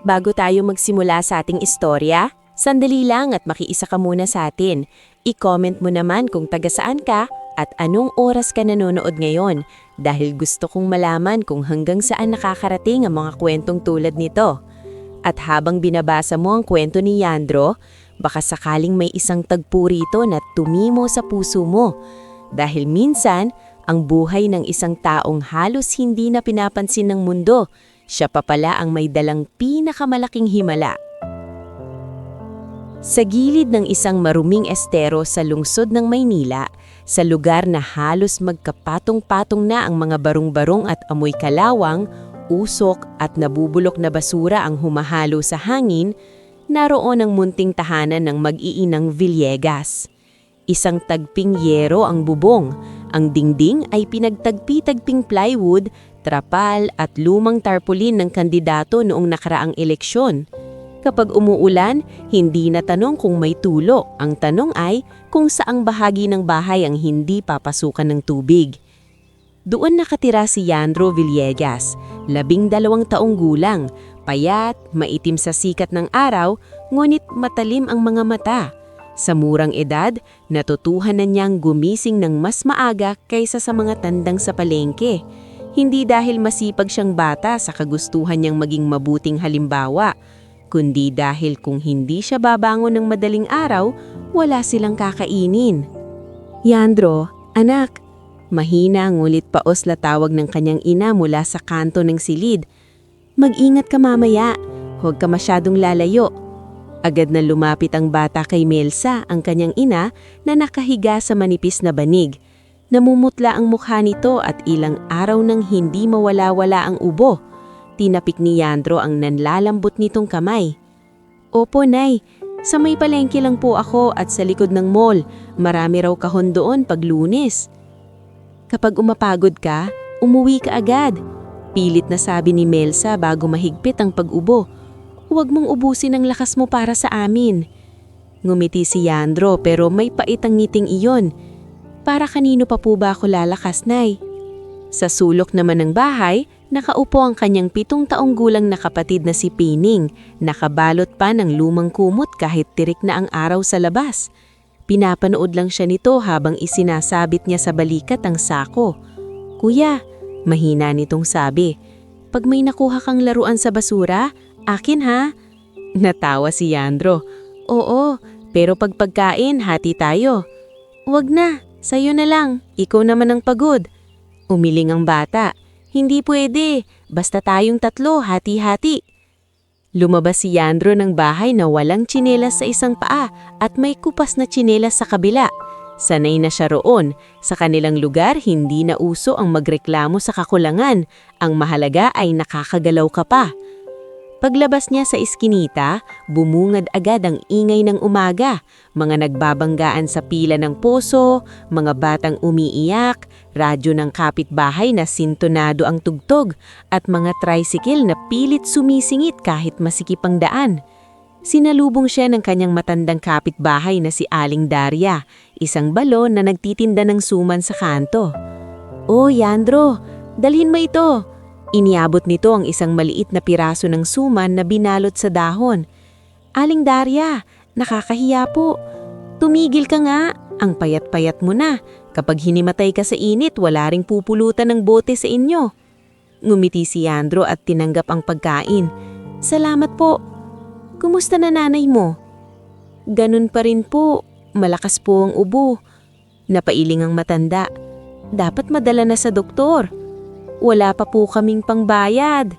Bago tayo magsimula sa ating istorya, sandali lang at makiisa ka muna sa atin. I-comment mo naman kung taga saan ka at anong oras ka nanonood ngayon dahil gusto kong malaman kung hanggang saan nakakarating ang mga kwentong tulad nito. At habang binabasa mo ang kwento ni Yandro, baka sakaling may isang tagpo rito na tumimo sa puso mo. Dahil minsan, ang buhay ng isang taong halos hindi na pinapansin ng mundo, siya pa pala ang may dalang pinakamalaking himala. Sa gilid ng isang maruming estero sa lungsod ng Maynila, sa lugar na halos magkapatong-patong na ang mga barong-barong at amoy kalawang, usok at nabubulok na basura ang humahalo sa hangin, naroon ang munting tahanan ng mag-iinang Villegas. Isang tagping yero ang bubong, ang dingding ay pinagtagpi-tagping plywood, trapal at lumang tarpaulin ng kandidato noong nakaraang eleksyon. Kapag umuulan, hindi na tanong kung may tulo. Ang tanong ay kung saang bahagi ng bahay ang hindi papasukan ng tubig. Doon nakatira si Yandro Villegas, 12 taong gulang, payat, maitim sa sikat ng araw, ngunit matalim ang mga mata. Sa murang edad, natutuhan na niyang gumising ng mas maaga kaysa sa mga tandang sa palengke. Hindi dahil masipag siyang bata sa kagustuhan niyang maging mabuting halimbawa, kundi dahil kung hindi siya babangon ng madaling araw, wala silang kakainin. Yandro, anak, mahina ngulit paos la tawag ng kanyang ina mula sa kanto ng silid. Mag-ingat ka mamaya, huwag ka masyadong lalayo. Agad na lumapit ang bata kay Melsa, ang kanyang ina, na nakahiga sa manipis na banig. Namumutla ang mukha nito at ilang araw nang hindi mawala-wala ang ubo. Tinapik ni Yandro ang nanlalambot nitong kamay. Opo, Nay. Sa may palengke lang po ako at sa likod ng mall. Marami raw kahon doon pag Lunes. Kapag umapagod ka, umuwi ka agad. Pilit na sabi ni Melsa bago mahigpit ang pag-ubo. Huwag mong ubusin ang lakas mo para sa amin. Ngumiti si Yandro pero may paitang ngiting iyon. Para kanino pa po ba ako lalakas, Nay? Sa sulok naman ng bahay, nakaupo ang kanyang 7 taong gulang na kapatid na si Pining, nakabalot pa ng lumang kumot kahit tirik na ang araw sa labas. Pinapanood lang siya nito habang isinasabit niya sa balikat ang sako. Kuya, mahina nitong sabi, pag may nakuha kang laruan sa basura, akin ha? Natawa si Yandro. Oo, pero pag pagkain, hati tayo. Wag na, sa'yo na lang, ikaw naman ang pagod. Umiling ang bata. Hindi pwede, basta tayong 3, hati-hati. Lumabas si Yandro ng bahay na walang tsinelas sa isang paa at may kupas na tsinelas sa kabila. Sanay na siya roon. Sa kanilang lugar, hindi na uso ang magreklamo sa kakulangan. Ang mahalaga ay nakakagalaw ka pa. Paglabas niya sa iskinita, bumungad agad ang ingay ng umaga. Mga nagbabanggaan sa pila ng poso, mga batang umiiyak, radyo ng kapitbahay na sintonado ang tugtog, at mga tricycle na pilit sumisingit kahit masikip ang daan. Sinalubong siya ng kanyang matandang kapitbahay na si Aling Daria, isang balon na nagtitinda ng suman sa kanto. Oh, Yandro, dalhin mo ito. Iniabot nito ang isang maliit na piraso ng suman na binalot sa dahon. Aling Daria, nakakahiya po. Tumigil ka nga, ang payat-payat mo na. Kapag hinimatay ka sa init, wala ring pupulutan ng bote sa inyo. Ngumiti si Yandro at tinanggap ang pagkain. Salamat po. Kumusta na nanay mo? Ganun pa rin po, malakas po ang ubo. Napailing ang matanda. Dapat madala na sa doktor. Wala pa po kaming pangbayad.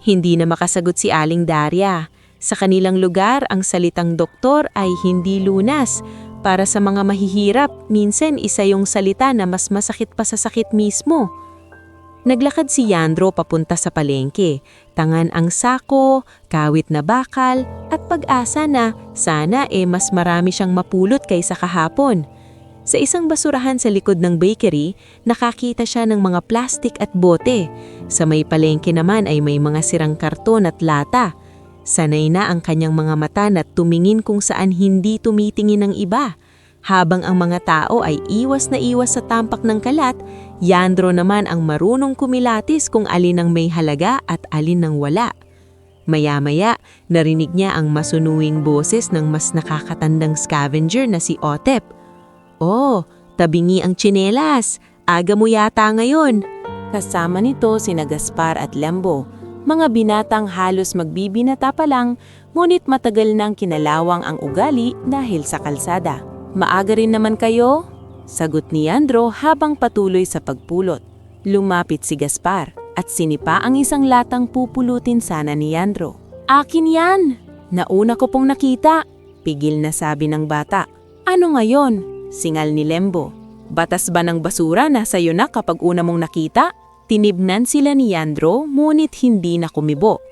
Hindi na makasagot si Aling Daria. Sa kanilang lugar, ang salitang doktor ay hindi lunas. Para sa mga mahihirap, minsan isa yung salita na mas masakit pa sa sakit mismo. Naglakad si Yandro papunta sa palengke. Tangan ang sako, kawit na bakal, at pag-asa na sana mas marami siyang mapulot kaysa kahapon. Sa isang basurahan sa likod ng bakery, nakakita siya ng mga plastik at bote. Sa may palengke naman ay may mga sirang karton at lata. Sanay na ang kanyang mga mata na tumingin kung saan hindi tumitingin ng iba. Habang ang mga tao ay iwas na iwas sa tampak ng kalat, Yandro naman ang marunong kumilatis kung alin ang may halaga at alin ang wala. Maya-maya, narinig niya ang masunuing boses ng mas nakakatandang scavenger na si Otep. "Oh, tabingi ang tsinelas! Aga mo yata ngayon!" Kasama nito sina Gaspar at Lembo, mga binatang halos magbibinata pa lang, ngunit matagal nang kinalawang ang ugali dahil sa kalsada. "Maaga rin naman kayo?" sagot ni Yandro habang patuloy sa pagpulot. Lumapit si Gaspar at sinipa ang isang latang pupulutin sana ni Yandro. "Akin yan! Nauna ko pong nakita!" pigil na sabi ng bata. "Ano ngayon?" singal ni Lembo. "Batas ba ng basura na sa'yo na kapag una mong nakita?" Tinibnan sila ni Yandro, ngunit hindi na kumibo.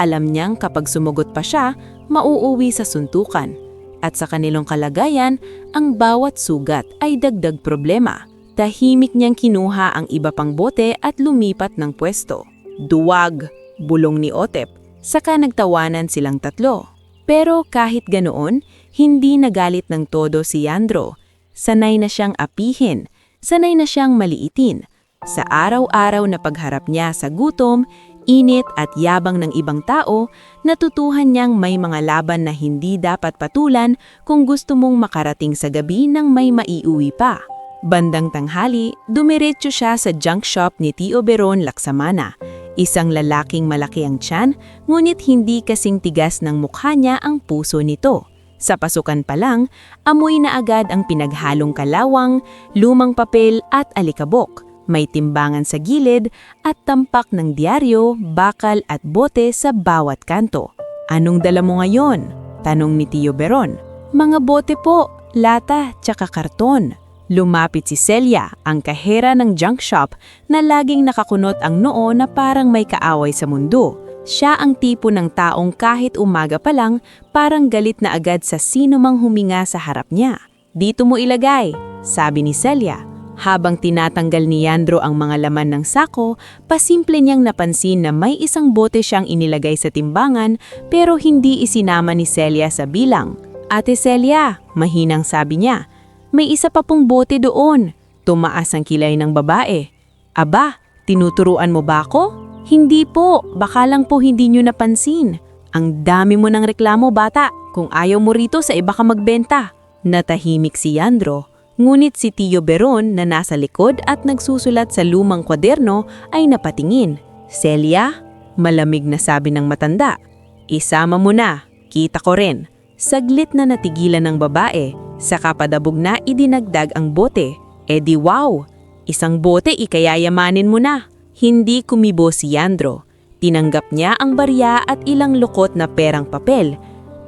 Alam niyang kapag sumugot pa siya, mauuwi sa suntukan. At sa kanilang kalagayan, ang bawat sugat ay dagdag problema. Tahimik niyang kinuha ang iba pang bote at lumipat ng pwesto. "Duwag!" bulong ni Otep. Saka nagtawanan silang tatlo. Pero kahit ganoon, hindi nagalit ng todo si Yandro. Sanay na siyang apihin, sanay na siyang maliitin. Sa araw-araw na pagharap niya sa gutom, init at yabang ng ibang tao, natutuhan niyang may mga laban na hindi dapat patulan kung gusto mong makarating sa gabi nang may maiuwi pa. Bandang tanghali, dumiretso siya sa junk shop ni Tio Beron Laksamana. Isang lalaking malaki ang tiyan, ngunit hindi kasing tigas ng mukha niya ang puso nito. Sa pasukan pa lang, amoy na agad ang pinaghalong kalawang, lumang papel at alikabok. May timbangan sa gilid at tampak ng diaryo, bakal at bote sa bawat kanto. "Anong dala mo ngayon?" tanong ni Tio Beron. "Mga bote po, lata, tsaka karton." Lumapit si Celia, ang kahera ng junk shop na laging nakakunot ang noo na parang may kaaway sa mundo. Siya ang tipo ng taong kahit umaga pa lang, parang galit na agad sa sino mang huminga sa harap niya. "Dito mo ilagay," sabi ni Celia. Habang tinatanggal ni Yandro ang mga laman ng sako, pasimple niyang napansin na may isang bote siyang inilagay sa timbangan pero hindi isinama ni Celia sa bilang. "Ate Celia," mahinang sabi niya, "may isa pa pong bote doon." Tumaas ang kilay ng babae. "Aba, tinuturuan mo ba ako?" "Hindi po, baka lang po hindi niyo napansin." "Ang dami mo ng reklamo, bata. Kung ayaw mo rito, sa iba ka magbenta." Natahimik si Yandro. Ngunit si Tio Beron na nasa likod at nagsusulat sa lumang kwaderno ay napatingin. "Celia?" malamig na sabi ng matanda. "Isama mo na, kita ko rin." Saglit na natigilan ng babae, saka padabog na idinagdag ang bote. "Di wow! Isang bote ikayayamanin mo na." Hindi kumibo si Yandro. Tinanggap niya ang barya at ilang lukot na perang papel.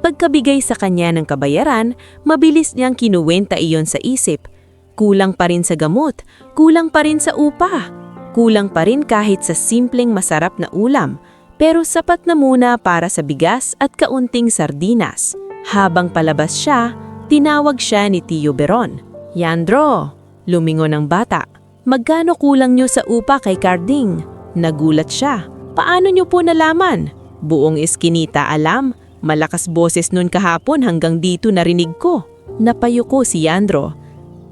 Pagkabigay sa kanya ng kabayaran, mabilis niyang kinuwenta iyon sa isip. Kulang pa rin sa gamot, kulang pa rin sa upa, kulang pa rin kahit sa simpleng masarap na ulam, pero sapat na muna para sa bigas at kaunting sardinas. Habang palabas siya, tinawag siya ni Tio Beron. "Yandro," lumingon ang bata, "magkano kulang niyo sa upa kay Carding?" Nagulat siya. "Paano niyo po nalaman?" "Buong iskinita alam. Malakas boses nun kahapon hanggang dito narinig ko." Napayuko si Yandro.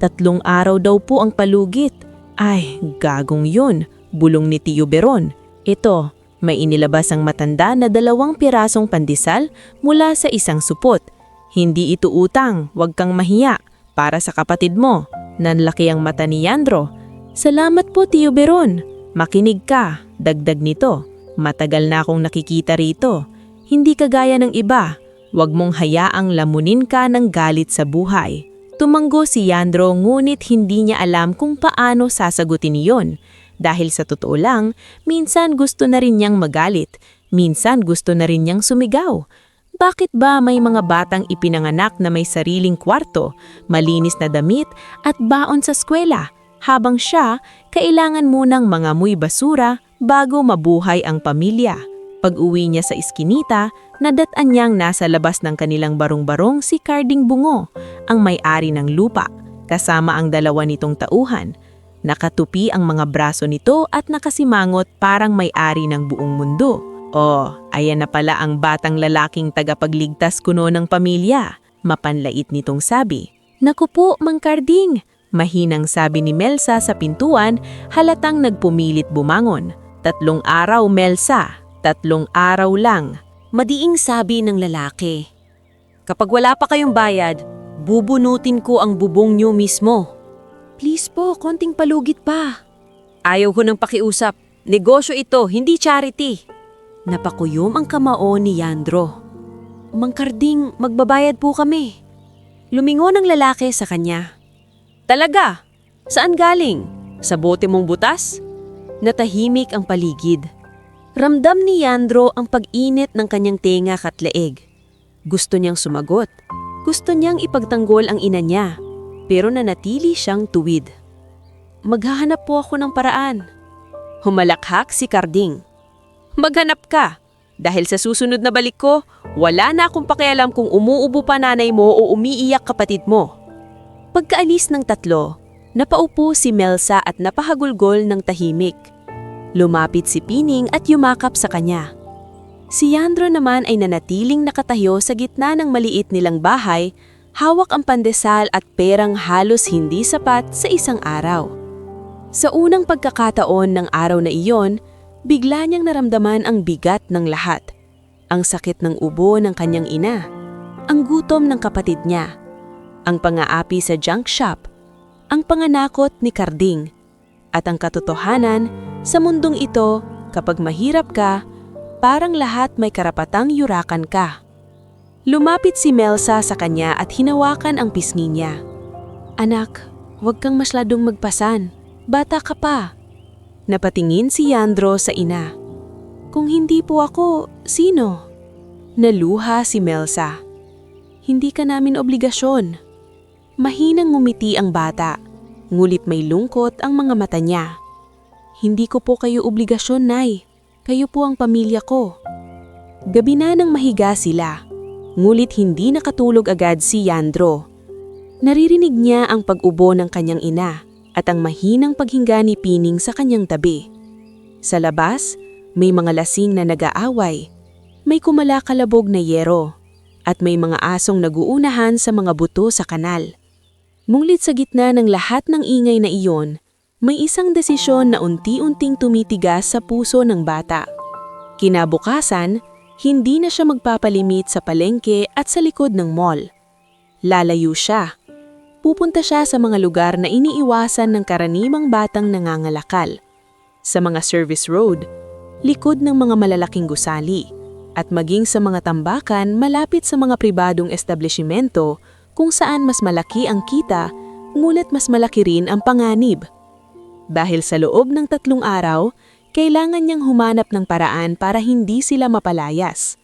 3 araw daw po ang palugit. "Ay, gagong yun," bulong ni Tio Beron. "Ito, may inilabas ang matanda na 2 pirasong pandesal mula sa isang supot. Hindi ito utang, wag kang mahiya, para sa kapatid mo." Nanlaki ang mata ni Yandro. "Salamat po, Tio Beron." "Makinig ka," dagdag nito. "Matagal na akong nakikita rito. Hindi kagaya ng iba, huwag mong hayaang lamunin ka ng galit sa buhay." Tumanggo si Yandro ngunit hindi niya alam kung paano sasagutin iyon. Dahil sa totoo lang, minsan gusto na rin niyang magalit, minsan gusto na rin niyang sumigaw. Bakit ba may mga batang ipinanganak na may sariling kwarto, malinis na damit at baon sa eskwela, habang siya kailangan munang mangamoy basura bago mabuhay ang pamilya? Pag-uwi niya sa iskinita, nadatan niyang nasa labas ng kanilang barong-barong si Carding Bungo, ang may-ari ng lupa, kasama ang 2 nitong tauhan. Nakatupi ang mga braso nito at nakasimangot parang may-ari ng buong mundo. "Oh, ayan na pala ang batang lalaking tagapagligtas kuno ng pamilya," mapanlait nitong sabi. "Naku po, Mang Carding," mahinang sabi ni Melsa sa pintuan, halatang nagpumilit bumangon. 3 araw, Melsa. 3 araw lang." Madiing sabi ng lalaki. Kapag wala pa kayong bayad, bubunutin ko ang bubong niyo mismo. Please po, konting palugit pa. Ayaw ko ng pakiusap. Negosyo ito, hindi charity. Napakuyom ang kamao ni Yandro. Mang Karding, magbabayad po kami. Lumingon ang lalaki sa kanya. Talaga? Saan galing? Sa bote mong butas? Natahimik ang paligid. Ramdam ni Yandro ang pag-init ng kanyang tenga at leeg. Gusto niyang sumagot. Gusto niyang ipagtanggol ang ina niya. Pero nanatili siyang tuwid. Maghahanap po ako ng paraan. Humalakhak si Karding. Maghanap ka. Dahil sa susunod na balik ko, wala na akong pakialam kung umuubo pa nanay mo o umiiyak kapatid mo. Pagkaalis ng tatlo, napaupo si Melsa at napahagulgol ng tahimik. Lumapit si Pining at yumakap sa kanya. Si Yandro naman ay nanatiling nakatayo sa gitna ng maliit nilang bahay, hawak ang pandesal at perang halos hindi sapat sa isang araw. Sa unang pagkakataon ng araw na iyon, bigla niyang naramdaman ang bigat ng lahat. Ang sakit ng ubo ng kanyang ina, ang gutom ng kapatid niya, ang pang-aapi sa junk shop, ang panganakot ni Karding, at ang katotohanan sa mundong ito kapag mahirap ka, parang lahat may karapatang yurakan ka. Lumapit si Melsa sa kanya at hinawakan ang pisngi niya. Anak, huwag kang masyadong magpasan. Bata ka pa. Napatingin si Yandro sa ina. Kung hindi po ako, sino? Naluha si Melsa. Hindi ka namin obligasyon. Mahinang ngumiti ang bata, ngulit may lungkot ang mga mata niya. Hindi ko po kayo obligasyon, Nay. Kayo po ang pamilya ko. Gabi na nang mahiga sila. Ngulit hindi nakatulog agad si Yandro. Naririnig niya ang pag-ubo ng kanyang ina at ang mahinang paghinga ni Pining sa kanyang tabi. Sa labas, may mga lasing na nag-aaway, may kumalakalabog na yero, at may mga asong naguunahan sa mga buto sa kanal. Ngunit sa gitna ng lahat ng ingay na iyon, may isang desisyon na unti-unting tumitigas sa puso ng bata. Kinabukasan, hindi na siya magpapalimit sa palengke at sa likod ng mall. Lalayo siya. Pupunta siya sa mga lugar na iniiwasan ng karanimang batang nangangalakal. Sa mga service road, likod ng mga malalaking gusali, at maging sa mga tambakan malapit sa mga pribadong establishmento kung saan mas malaki ang kita, ngunit mas malaki rin ang panganib. Dahil sa loob ng 3 araw, kailangan niyang humanap ng paraan para hindi sila mapalayas.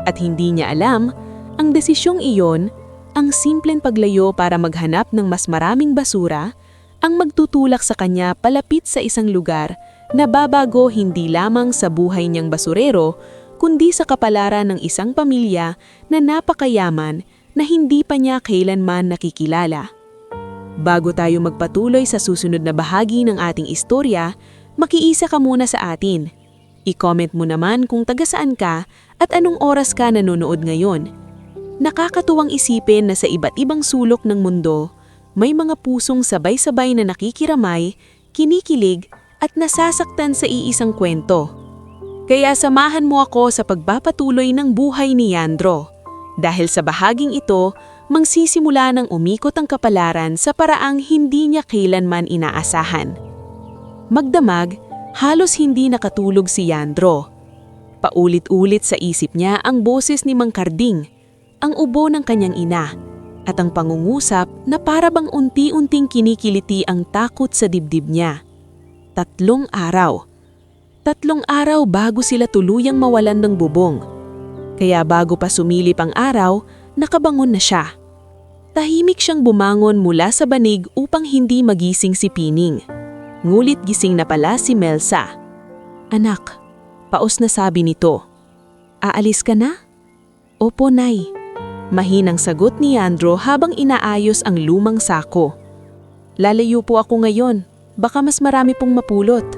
At hindi niya alam, ang desisyong iyon, ang simpleng paglayo para maghanap ng mas maraming basura, ang magtutulak sa kanya palapit sa isang lugar na babago hindi lamang sa buhay niyang basurero, kundi sa kapalaran ng isang pamilya na napakayaman na hindi pa niya kailanman nakikilala. Bago tayo magpatuloy sa susunod na bahagi ng ating istorya, makiisa ka muna sa atin. I-comment mo naman kung taga saan ka at anong oras ka nanonood ngayon. Nakakatuwang isipin na sa iba't ibang sulok ng mundo, may mga pusong sabay-sabay na nakikiramay, kinikilig at nasasaktan sa iisang kwento. Kaya samahan mo ako sa pagpapatuloy ng buhay ni Yandro. Dahil sa bahaging ito, mangsisimula ng umikot ang kapalaran sa paraang hindi niya kailanman inaasahan. Magdamag, halos hindi nakatulog si Yandro. Paulit-ulit sa isip niya ang boses ni Mang Karding, ang ubo ng kanyang ina, at ang pangungusap na para bang unti-unting kinikiliti ang takot sa dibdib niya. 3 araw. 3 araw bago sila tuluyang mawalan ng bubong. Kaya bago pa sumilip ang araw, nakabangon na siya. Tahimik siyang bumangon mula sa banig upang hindi magising si Pining. Ngulit gising na pala si Melsa. Anak, paos na sabi nito. Aalis ka na? Opo, Nay. Mahinang sagot ni Yandro habang inaayos ang lumang sako. Lalayo po ako ngayon, baka mas marami pong mapulot.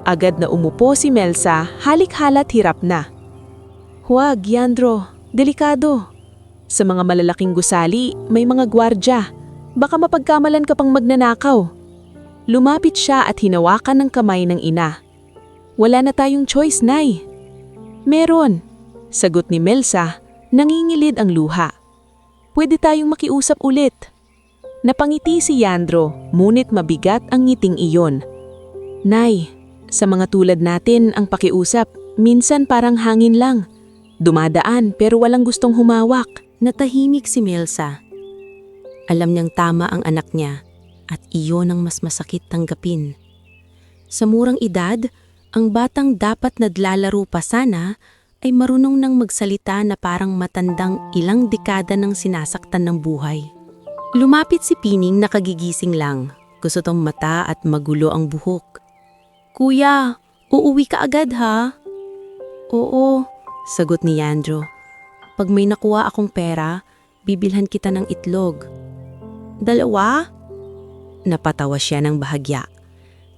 Agad na umupo si Melsa, halik-halat hirap na. Huwag, Yandro, delikado. Sa mga malalaking gusali, may mga gwardya. Baka mapagkamalan ka pang magnanakaw. Lumapit siya at hinawakan ng kamay ng ina. Wala na tayong choice, Nay. Meron. Sagot ni Melsa, nangingilid ang luha. Pwede tayong makiusap ulit. Napangiti si Yandro, ngunit mabigat ang ngiting iyon. Nay, sa mga tulad natin ang pakiusap, minsan parang hangin lang. Dumadaan pero walang gustong humawak. Natahimik si Melsa. Alam niyang tama ang anak niya at iyon ang mas masakit tanggapin. Sa murang edad, ang batang dapat naglalaro pa sana ay marunong nang magsalita na parang matandang ilang dekada nang sinasaktan ng buhay. Lumapit si Pining na kagigising lang, kusotong mata at magulo ang buhok. Kuya, uuwi ka agad ha? Oo, sagot ni Yandro. Pag may nakuha akong pera, bibilhan kita ng itlog. Dalawa? Napatawa siya ng bahagya.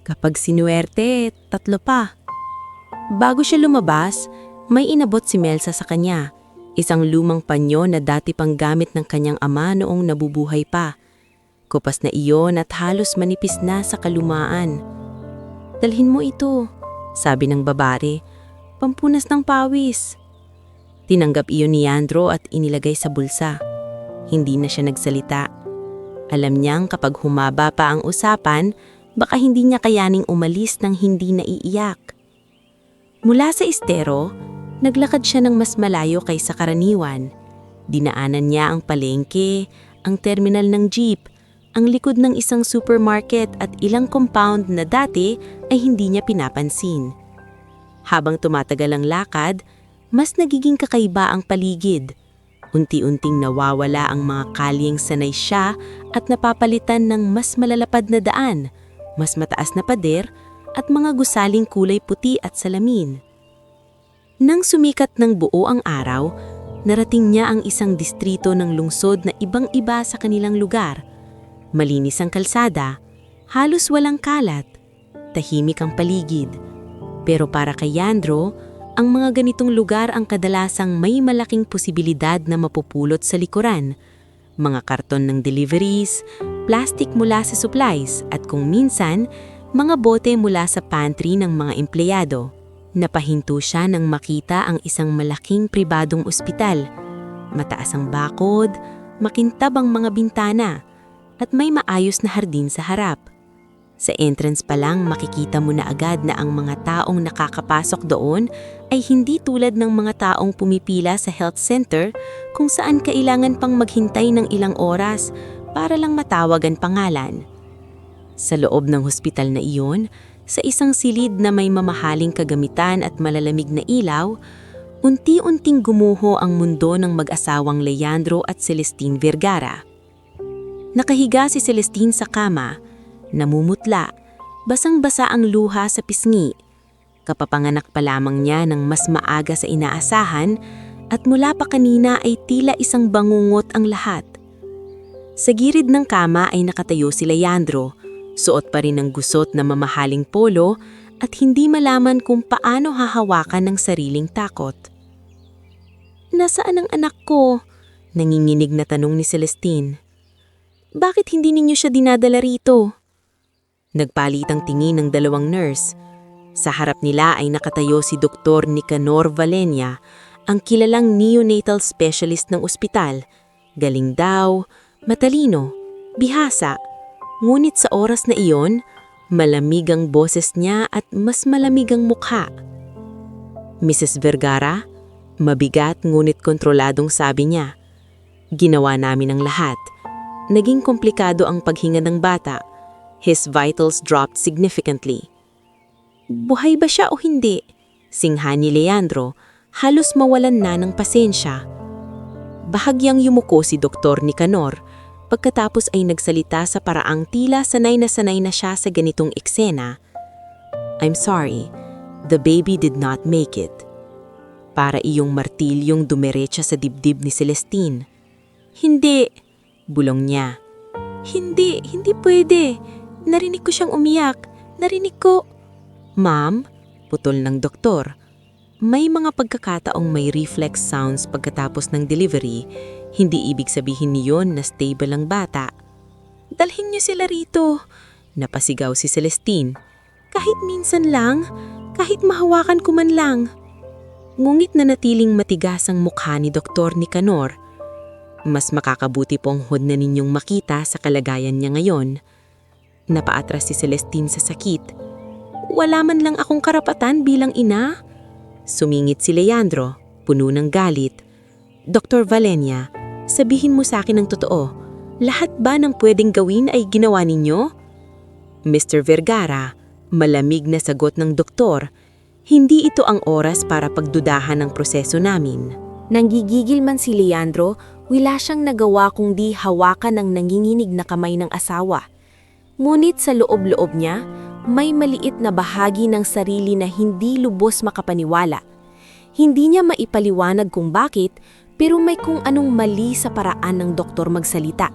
Kapag sinuwerte, 3 pa. Bago siya lumabas, may inabot si Melsa sa kanya. Isang lumang panyo na dati pang gamit ng kanyang ama noong nabubuhay pa. Kupas na iyon at halos manipis na sa kalumaan. Dalhin mo ito, sabi ng babae. Pampunas ng pawis. Tinanggap iyon ni Yandro at inilagay sa bulsa. Hindi na siya nagsalita. Alam niyang kapag humaba pa ang usapan, baka hindi niya kayaning umalis nang hindi naiiyak. Mula sa estero, naglakad siya ng mas malayo kaysa karaniwan. Dinaanan niya ang palengke, ang terminal ng jeep, ang likod ng isang supermarket at ilang compound na dati ay hindi niya pinapansin. Habang tumatagal ang lakad, mas nagiging kakaiba ang paligid. Unti-unting nawawala ang mga kalyeng sanay siya at napapalitan ng mas malalapad na daan, mas mataas na pader at mga gusaling kulay puti at salamin. Nang sumikat ng buo ang araw, narating niya ang isang distrito ng lungsod na ibang-iba sa kanilang lugar. Malinis ang kalsada, halos walang kalat, tahimik ang paligid. Pero para kay Yandro, ang mga ganitong lugar ang kadalasang may malaking posibilidad na mapupulot sa likuran. Mga karton ng deliveries, plastic mula sa supplies at kung minsan, mga bote mula sa pantry ng mga empleyado. Napahinto siya nang makita ang isang malaking pribadong ospital. Mataas ang bakod, makintab ang mga bintana, at may maayos na hardin sa harap. Sa entrance pa lang makikita mo na agad na ang mga taong nakakapasok doon ay hindi tulad ng mga taong pumipila sa health center kung saan kailangan pang maghintay ng ilang oras para lang matawag ang pangalan. Sa loob ng hospital na iyon, sa isang silid na may mamahaling kagamitan at malalamig na ilaw, unti-unting gumuho ang mundo ng mag-asawang Leandro at Celestine Vergara. Nakahiga si Celestine sa kama, namumutla, basang-basa ang luha sa pisngi. Kapapanganak pa lamang niya ng mas maaga sa inaasahan at mula pa kanina ay tila isang bangungot ang lahat. Sa gilid ng kama ay nakatayo si Leandro, suot pa rin ng gusot na mamahaling polo at hindi malaman kung paano hahawakan ng sariling takot. "Nasaan ang anak ko?" Nanginginig na tanong ni Celestine. "Bakit hindi ninyo siya dinadala rito?" Nagpalitang tingin ng dalawang nurse. Sa harap nila ay nakatayo si Dr. Nicanor Valenia, ang kilalang neonatal specialist ng ospital. Galing daw, matalino, bihasa. Ngunit sa oras na iyon, malamig ang boses niya at mas malamig ang mukha. "Mrs. Vergara?" Mabigat ngunit kontroladong sabi niya. "Ginawa namin ang lahat. Naging komplikado ang paghinga ng bata. His vitals dropped significantly." "Buhay ba siya o hindi?" Singha ni Leandro, halos mawalan na ng pasensya. Bahagyang yumuko si Dr. Nicanor, pagkatapos ay nagsalita sa paraang tila sanay na siya sa ganitong eksena. "I'm sorry, the baby did not make it." Para iyong martilyong dumiretsa sa dibdib ni Celestine. "Hindi," bulong niya. Hindi pwede. Narinig ko siyang umiyak. Narinig ko." "Ma'am," putol ng doktor, "may mga pagkakataong may reflex sounds pagkatapos ng delivery. Hindi ibig sabihin niyon na stable ang bata." "Dalhin niyo sila rito," napasigaw si Celestine. "Kahit minsan lang, kahit mahawakan ko man lang." Ngunit nanatiling matigas ang mukha ni Dr. Nicanor. Mas makakabuti pong hod na ninyong makita sa kalagayan niya ngayon. Napaatras si Celestine sa sakit. Wala man lang akong karapatan bilang ina. Sumingit si Leandro, puno ng galit. Dr. Valenia, sabihin mo sa akin ang totoo. Lahat ba ng pwedeng gawin ay ginawa ninyo? Mr. Vergara, malamig na sagot ng doktor. Hindi ito ang oras para pagdudahan ng proseso namin. Nanggigigil man si Leandro, wala siyang nagawa kundi hawakan ng nanginginig na kamay ng asawa. Ngunit sa loob-loob niya, may maliit na bahagi ng sarili na hindi lubos makapaniwala. Hindi niya maipaliwanag kung bakit, pero may kung anong mali sa paraan ng doktor magsalita.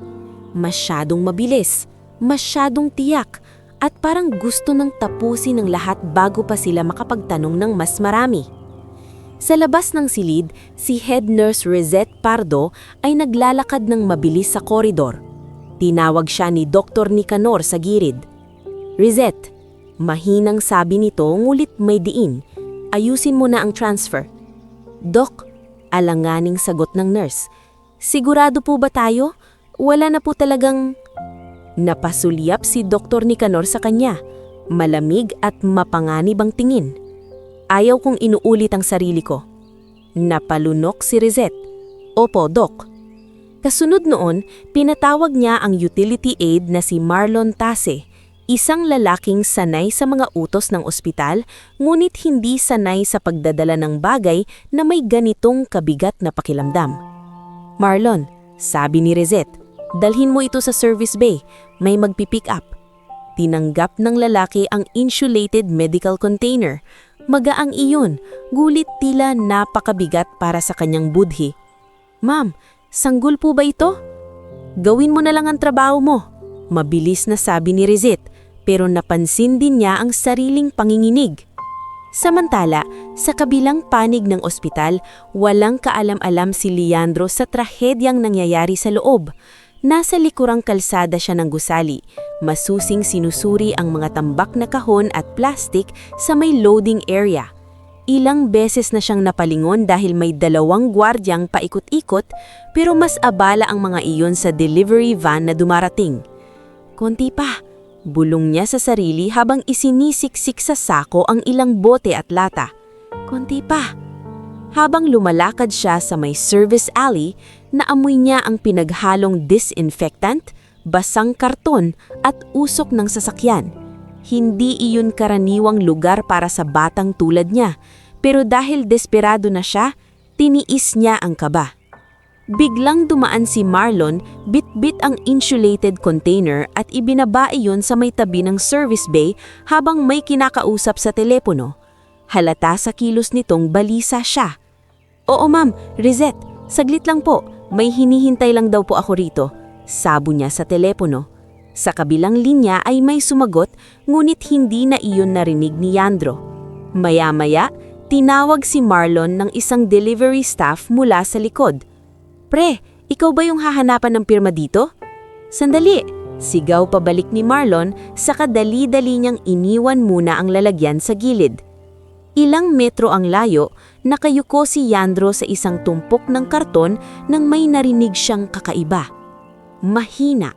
Masyadong mabilis, masyadong tiyak, at parang gusto nang tapusin ng lahat bago pa sila makapagtanong ng mas marami. Sa labas ng silid, si Head Nurse Rizette Pardo ay naglalakad ng mabilis sa koridor. Tinawag siya ni Dr. Nicanor sa gilid. Rizette, mahinang sabi nito ngulit may diin. Ayusin mo na ang transfer. Doc, alanganing sagot ng nurse. Sigurado po ba tayo? Wala na po talagang... Napasulyap si Dr. Nicanor sa kanya. Malamig at mapanganib ang tingin. Ayaw kong inuulit ang sarili ko. Napalunok si Rizette. Opo, Doc. Kasunod noon, pinatawag niya ang utility aide na si Marlon Tase, isang lalaking sanay sa mga utos ng ospital, ngunit hindi sanay sa pagdadala ng bagay na may ganitong kabigat na pakiramdam. Marlon, sabi ni Rizette, dalhin mo ito sa service bay, may magpipick up. Tinanggap ng lalaki ang insulated medical container. Magaang iyon, gulit tila napakabigat para sa kanyang budhi. Ma'am, sanggol po ba ito? Gawin mo na lang ang trabaho mo. Mabilis na sabi ni Rizette, pero napansin din niya ang sariling panginginig. Samantala, sa kabilang panig ng ospital, walang kaalam-alam si Leandro sa trahedyang nangyayari sa loob. Nasa likurang kalsada siya ng gusali, masusing sinusuri ang mga tambak na kahon at plastik sa may loading area. Ilang beses na siyang napalingon dahil may 2 gwardyang paikot-ikot, pero mas abala ang mga iyon sa delivery van na dumarating. Konti pa, bulong niya sa sarili habang isinisiksik sa sako ang ilang bote at lata. Konti pa. Habang lumalakad siya sa may service alley, naamoy niya ang pinaghalong disinfectant, basang karton at usok ng sasakyan. Hindi iyon karaniwang lugar para sa batang tulad niya, pero dahil desperado na siya, tiniis niya ang kaba. Biglang dumaan si Marlon, bit-bit ang insulated container at ibinaba iyon sa may tabi ng service bay habang may kinakausap sa telepono. Halata sa kilos nitong balisa siya. Oo ma'am, Rizette, saglit lang po, may hinihintay lang daw po ako rito. Sabo niya sa telepono. Sa kabilang linya ay may sumagot, ngunit hindi na iyon narinig ni Leandro. Maya-maya, tinawag si Marlon ng isang delivery staff mula sa likod. Pre, ikaw ba yung hahanapan ng pirma dito? Sandali, sigaw pabalik ni Marlon, saka dali-dali niyang iniwan muna ang lalagyan sa gilid. Ilang metro ang layo, nakayuko si Leandro sa isang tumpok ng karton nang may narinig siyang kakaiba. Mahina.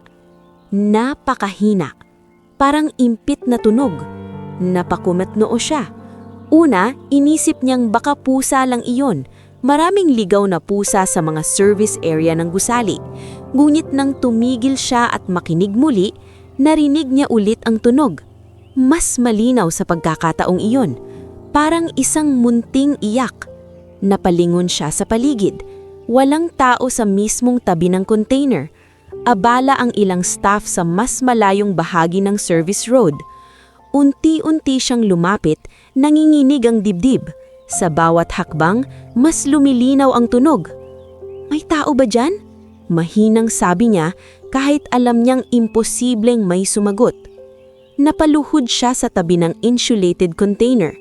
Napakahina. Parang impit na tunog. Napakumat noo siya. Una, inisip niyang baka pusa lang iyon. Maraming ligaw na pusa sa mga service area ng gusali. Ngunit nang tumigil siya at makinig muli, narinig niya ulit ang tunog. Mas malinaw sa pagkakataong iyon. Parang isang munting iyak. Napalingon siya sa paligid. Walang tao sa mismong tabi ng container. Abala ang ilang staff sa mas malayong bahagi ng service road. Unti-unti siyang lumapit, nanginginig ang dibdib. Sa bawat hakbang, mas lumilinaw ang tunog. May tao ba dyan? Mahinang sabi niya kahit alam niyang imposibleng may sumagot. Napaluhod siya sa tabi ng insulated container.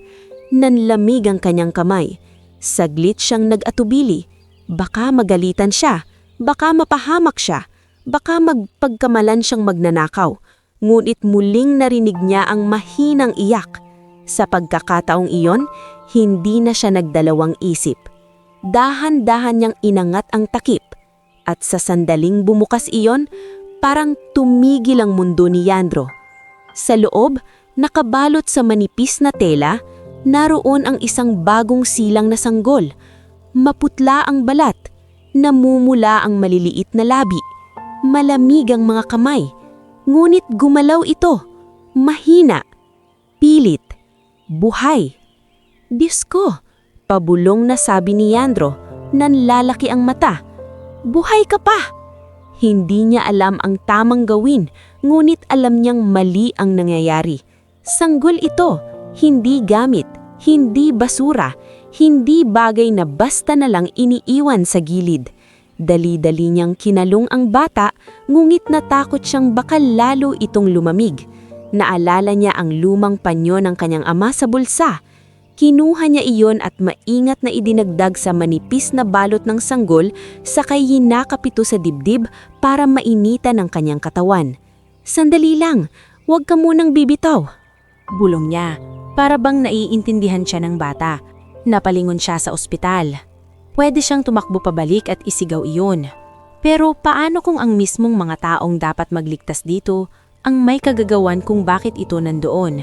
Nanlamig ang kanyang kamay. Saglit siyang nag-atubili. Baka magalitan siya. Baka mapahamak siya. Baka magpagkamalan siyang magnanakaw. Ngunit muling narinig niya ang mahinang iyak. Sa pagkakataong iyon, hindi na siya nagdalawang isip. Dahan-dahan niyang inangat ang takip at sa sandaling bumukas iyon, parang tumigil ang mundo ni Yandro. Sa loob, nakabalot sa manipis na tela, naroon ang isang bagong silang na sanggol. Maputla ang balat, namumula ang maliliit na labi, malamig ang mga kamay, ngunit gumalaw ito, mahina, pilit, buhay. Diyos ko, pabulong na sabi ni Yandro, nanlalaki ang mata. Buhay ka pa! Hindi niya alam ang tamang gawin, ngunit alam niyang mali ang nangyayari. Sanggol ito, hindi gamit, hindi basura, hindi bagay na basta na lang iniiwan sa gilid. Dali-dali niyang kinalong ang bata, ngunit natakot siyang baka lalo itong lumamig. Naalala niya ang lumang panyo ng kanyang ama sa bulsa. Kinuha niya iyon at maingat na idinagdag sa manipis na balot ng sanggol, sakay hinakap ito sa dibdib para mainitan ang kanyang katawan. Sandali lang, huwag ka munang bibitaw. Bulong niya, para bang naiintindihan siya ng bata. Napalingon siya sa ospital. Pwede siyang tumakbo pabalik at isigaw iyon. Pero paano kung ang mismong mga taong dapat magligtas dito ang may kagagawan kung bakit ito nandoon?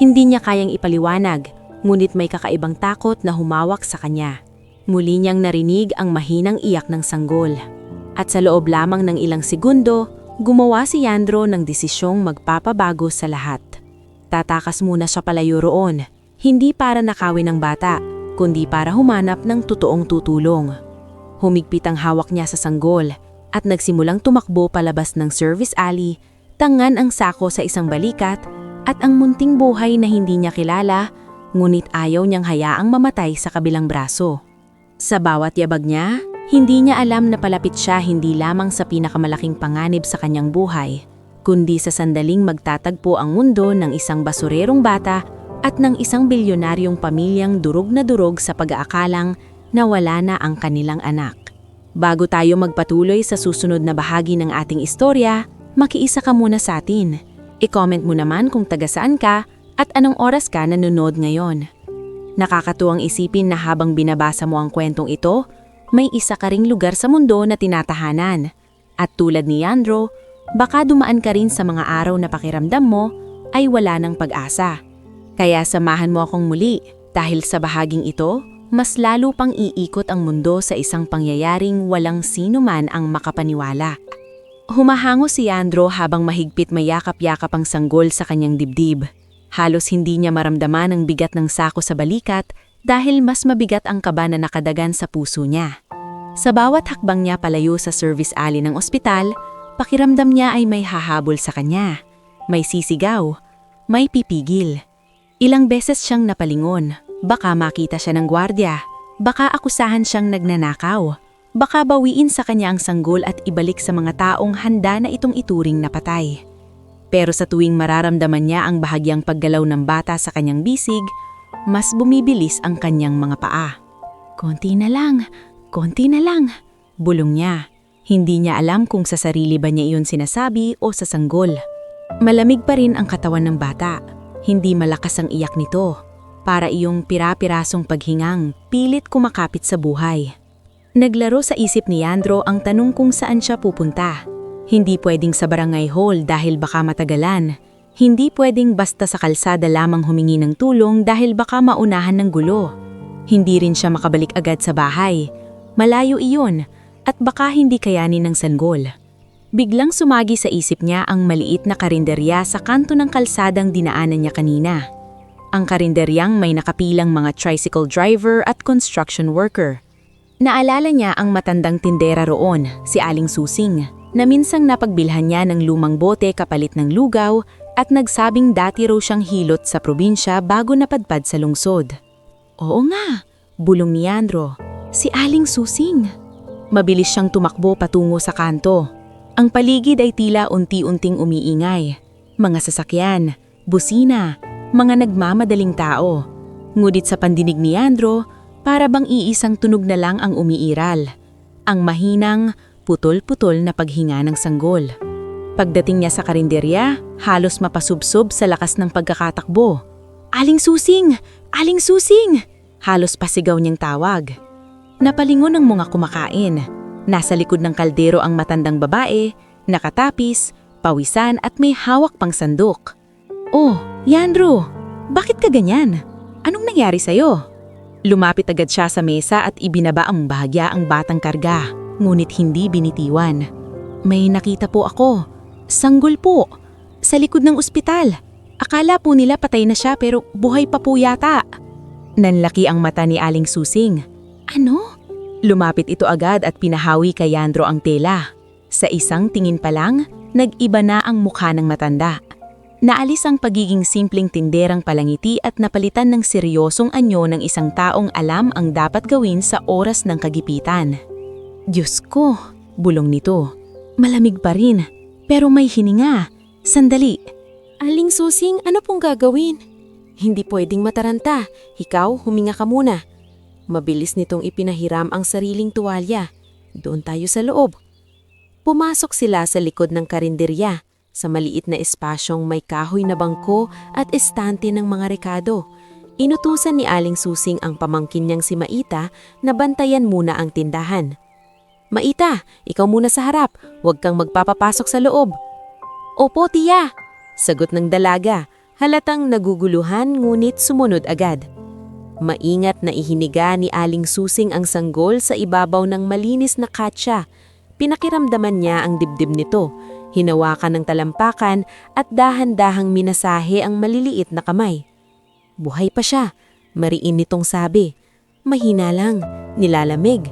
Hindi niya kayang ipaliwanag, ngunit may kakaibang takot na humawak sa kanya. Muli niyang narinig ang mahinang iyak ng sanggol. At sa loob lamang ng ilang segundo, gumawa si Yandro ng desisyong magpapabago sa lahat. Tatakas muna siya palayo roon, hindi para nakawin ng bata, kundi para humanap ng totoong tutulong. Humigpit ang hawak niya sa sanggol at nagsimulang tumakbo palabas ng service alley, tangan ang sako sa isang balikat at ang munting buhay na hindi niya kilala, ngunit ayaw niyang hayaang mamatay sa kabilang braso. Sa bawat yabag niya, hindi niya alam na palapit siya hindi lamang sa pinakamalaking panganib sa kanyang buhay, kundi sa sandaling magtatagpo ang mundo ng isang basurerong bata at ng isang bilyonaryong pamilyang durog na durog sa pag-aakalang na wala na ang kanilang anak. Bago tayo magpatuloy sa susunod na bahagi ng ating istorya, makiisa ka muna sa atin. I-comment mo naman kung taga saan ka at anong oras ka nanonood ngayon. Nakakatuwang isipin na habang binabasa mo ang kwentong ito, may isa ka ring lugar sa mundo na tinatahanan. At tulad ni Yandro, baka dumaan ka rin sa mga araw na pakiramdam mo ay wala ng pag-asa. Kaya samahan mo akong muli dahil sa bahaging ito, mas lalo pang iikot ang mundo sa isang pangyayaring walang sino man ang makapaniwala. Humahango si Yandro habang mahigpit mayakap-yakap ang sanggol sa kanyang dibdib. Halos hindi niya maramdaman ang bigat ng sako sa balikat dahil mas mabigat ang kaba na nakadagan sa puso niya. Sa bawat hakbang niya palayo sa service alley ng ospital, pakiramdam niya ay may hahabol sa kanya. May sisigaw, may pipigil. Ilang beses siyang napalingon, baka makita siya ng gwardiya, baka akusahan siyang nagnanakaw, baka bawiin sa kanya ang sanggol at ibalik sa mga taong handa na itong ituring na patay. Pero sa tuwing mararamdaman niya ang bahagyang paggalaw ng bata sa kanyang bisig, mas bumibilis ang kanyang mga paa. Konti na lang, bulong niya. Hindi niya alam kung sa sarili ba niya iyon sinasabi o sa sanggol. Malamig pa rin ang katawan ng bata. Hindi malakas ang iyak nito. Para iyong pira-pirasong paghingang, pilit kumakapit sa buhay. Naglaro sa isip ni Yandro ang tanong kung saan siya pupunta. Hindi pwedeng sa barangay hall dahil baka matagalan. Hindi pwedeng basta sa kalsada lamang humingi ng tulong dahil baka maunahan ng gulo. Hindi rin siya makabalik agad sa bahay. Malayo iyon at baka hindi kayanin ng sanggol. Biglang sumagi sa isip niya ang maliit na karinderya sa kanto ng kalsadang dinaanan niya kanina. Ang karinderyang may nakapilang mga tricycle driver at construction worker. Naalala niya ang matandang tindera roon, si Aling Susing, na minsang napagbilhan niya ng lumang bote kapalit ng lugaw at nagsabing dati raw siyang hilot sa probinsya bago napadpad sa lungsod. Oo nga, bulong ni Yandro, si Aling Susing. Mabilis siyang tumakbo patungo sa kanto. Ang paligid ay tila unti-unting umiingay. Mga sasakyan, busina, mga nagmamadaling tao. Ngunit sa pandinig ni Yandro, para bang iisang tunog na lang ang umiiral. Ang mahinang, putol-putol na paghinga ng sanggol. Pagdating niya sa karinderya, halos mapasubsob sa lakas ng pagkakatakbo. Aling Susing! Aling Susing! Halos pasigaw niyang tawag. Napalingon ang mga kumakain. Nasa likod ng kaldero ang matandang babae, nakatapis, pawisan at may hawak pang sandok. Oh, Yandro! Bakit ka ganyan? Anong nangyari sa'yo? Lumapit agad siya sa mesa at ibinaba ang bahagya ang batang karga, ngunit hindi binitiwan. May nakita po ako. Sanggol po. Sa likod ng ospital. Akala po nila patay na siya pero buhay pa po yata. Nanlaki ang mata ni Aling Susing. Ano? Lumapit ito agad at pinahawi kay Yandro ang tela. Sa isang tingin pa lang, nag-iba na ang mukha ng matanda. Naalis ang pagiging simpleng tinderang palangiti at napalitan ng seryosong anyo ng isang taong alam ang dapat gawin sa oras ng kagipitan. Diyos ko, bulong nito. Malamig pa rin, pero may hininga. Sandali. Aling Susing, ano pong gagawin? Hindi pwedeng mataranta. Ikaw, huminga ka muna. Mabilis nitong ipinahiram ang sariling tuwalya. Doon tayo sa loob. Pumasok sila sa likod ng karinderya, sa maliit na espasyong may kahoy na bangko at estante ng mga rekado. Inutusan ni Aling Susing ang pamangkin niyang si Maita na bantayan muna ang tindahan. Maita, ikaw muna sa harap. Huwag kang magpapapasok sa loob. Opo, tiya. Sagot ng dalaga, halatang naguguluhan ngunit sumunod agad. Maingat na ihiniga ni Aling Susing ang sanggol sa ibabaw ng malinis na katsa. Pinakiramdaman niya ang dibdib nito, hinawakan ng talampakan at dahan-dahang minasahe ang maliliit na kamay. Buhay pa siya, mariin nitong sabi. Mahina lang, nilalamig.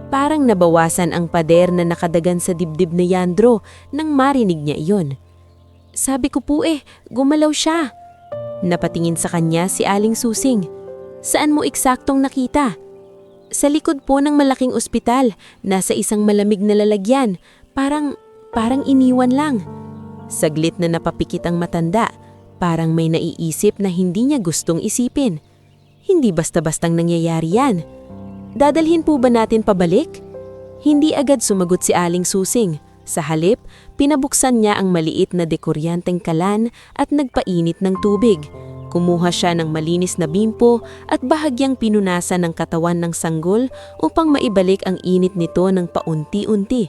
Parang nabawasan ang pader na nakadagan sa dibdib ni Yandro nang marinig niya iyon. Sabi ko po gumalaw siya. Napatingin sa kanya si Aling Susing. Saan mo eksaktong nakita? Sa likod po ng malaking ospital, nasa isang malamig na lalagyan. Parang iniwan lang. Saglit na napapikit ang matanda. Parang may naiisip na hindi niya gustong isipin. Hindi basta-bastang nangyayari yan. Dadalhin po ba natin pabalik? Hindi agad sumagot si Aling Susing. Sa halip, pinabuksan niya ang maliit na dekoryanteng kalan at nagpainit ng tubig. Kumuha siya ng malinis na bimpo at bahagyang pinunasan ng katawan ng sanggol upang maibalik ang init nito ng paunti-unti.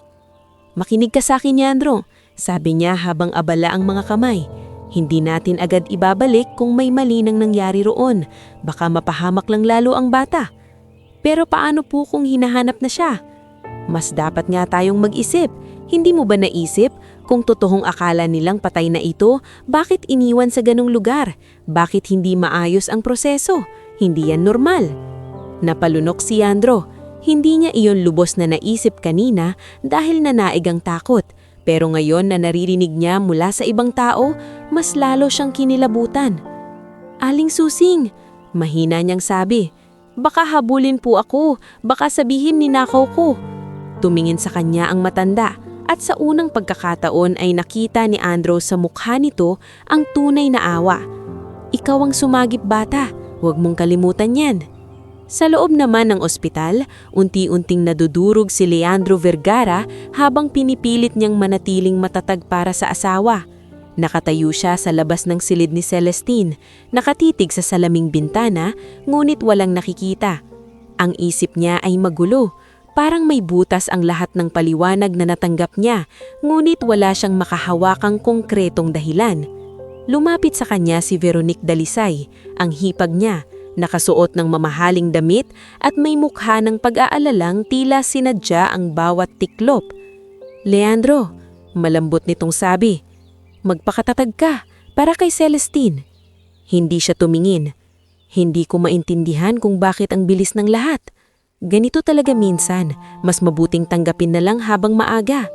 Makinig ka sa akin, Yandro, sabi niya habang abala ang mga kamay. Hindi natin agad ibabalik kung may mali nang nangyari roon. Baka mapahamak lang lalo ang bata. Pero paano po kung hinahanap na siya? Mas dapat nga tayong mag-isip. Hindi mo ba naisip kung totoong akala nilang patay na ito, bakit iniwan sa ganong lugar? Bakit hindi maayos ang proseso? Hindi yan normal. Napalunok si Yandro. Hindi niya iyon lubos na naisip kanina dahil nanaig ang takot. Pero ngayon na naririnig niya mula sa ibang tao, mas lalo siyang kinilabutan. Aling Susing, mahina niyang sabi. Baka habulin po ako, baka sabihin ninakaw ko. Tumingin sa kanya ang matanda. At sa unang pagkakataon ay nakita ni Andrew sa mukha nito ang tunay na awa. Ikaw ang sumagip bata, huwag mong kalimutan yan. Sa loob naman ng ospital, unti-unting nadudurog si Leandro Vergara habang pinipilit niyang manatiling matatag para sa asawa. Nakatayo siya sa labas ng silid ni Celestine, nakatitig sa salaming bintana, ngunit walang nakikita. Ang isip niya ay magulo. Parang may butas ang lahat ng paliwanag na natanggap niya, ngunit wala siyang makahawakang konkretong dahilan. Lumapit sa kanya si Veronique Dalisay, ang hipag niya, nakasuot ng mamahaling damit at may mukha ng pag-aalalang tila sinadya ang bawat tiklop. Leandro, malambot nitong sabi, magpakatatag ka para kay Celestine. Hindi siya tumingin. Hindi ko maintindihan kung bakit ang bilis ng lahat. Ganito talaga minsan, mas mabuting tanggapin na lang habang maaga.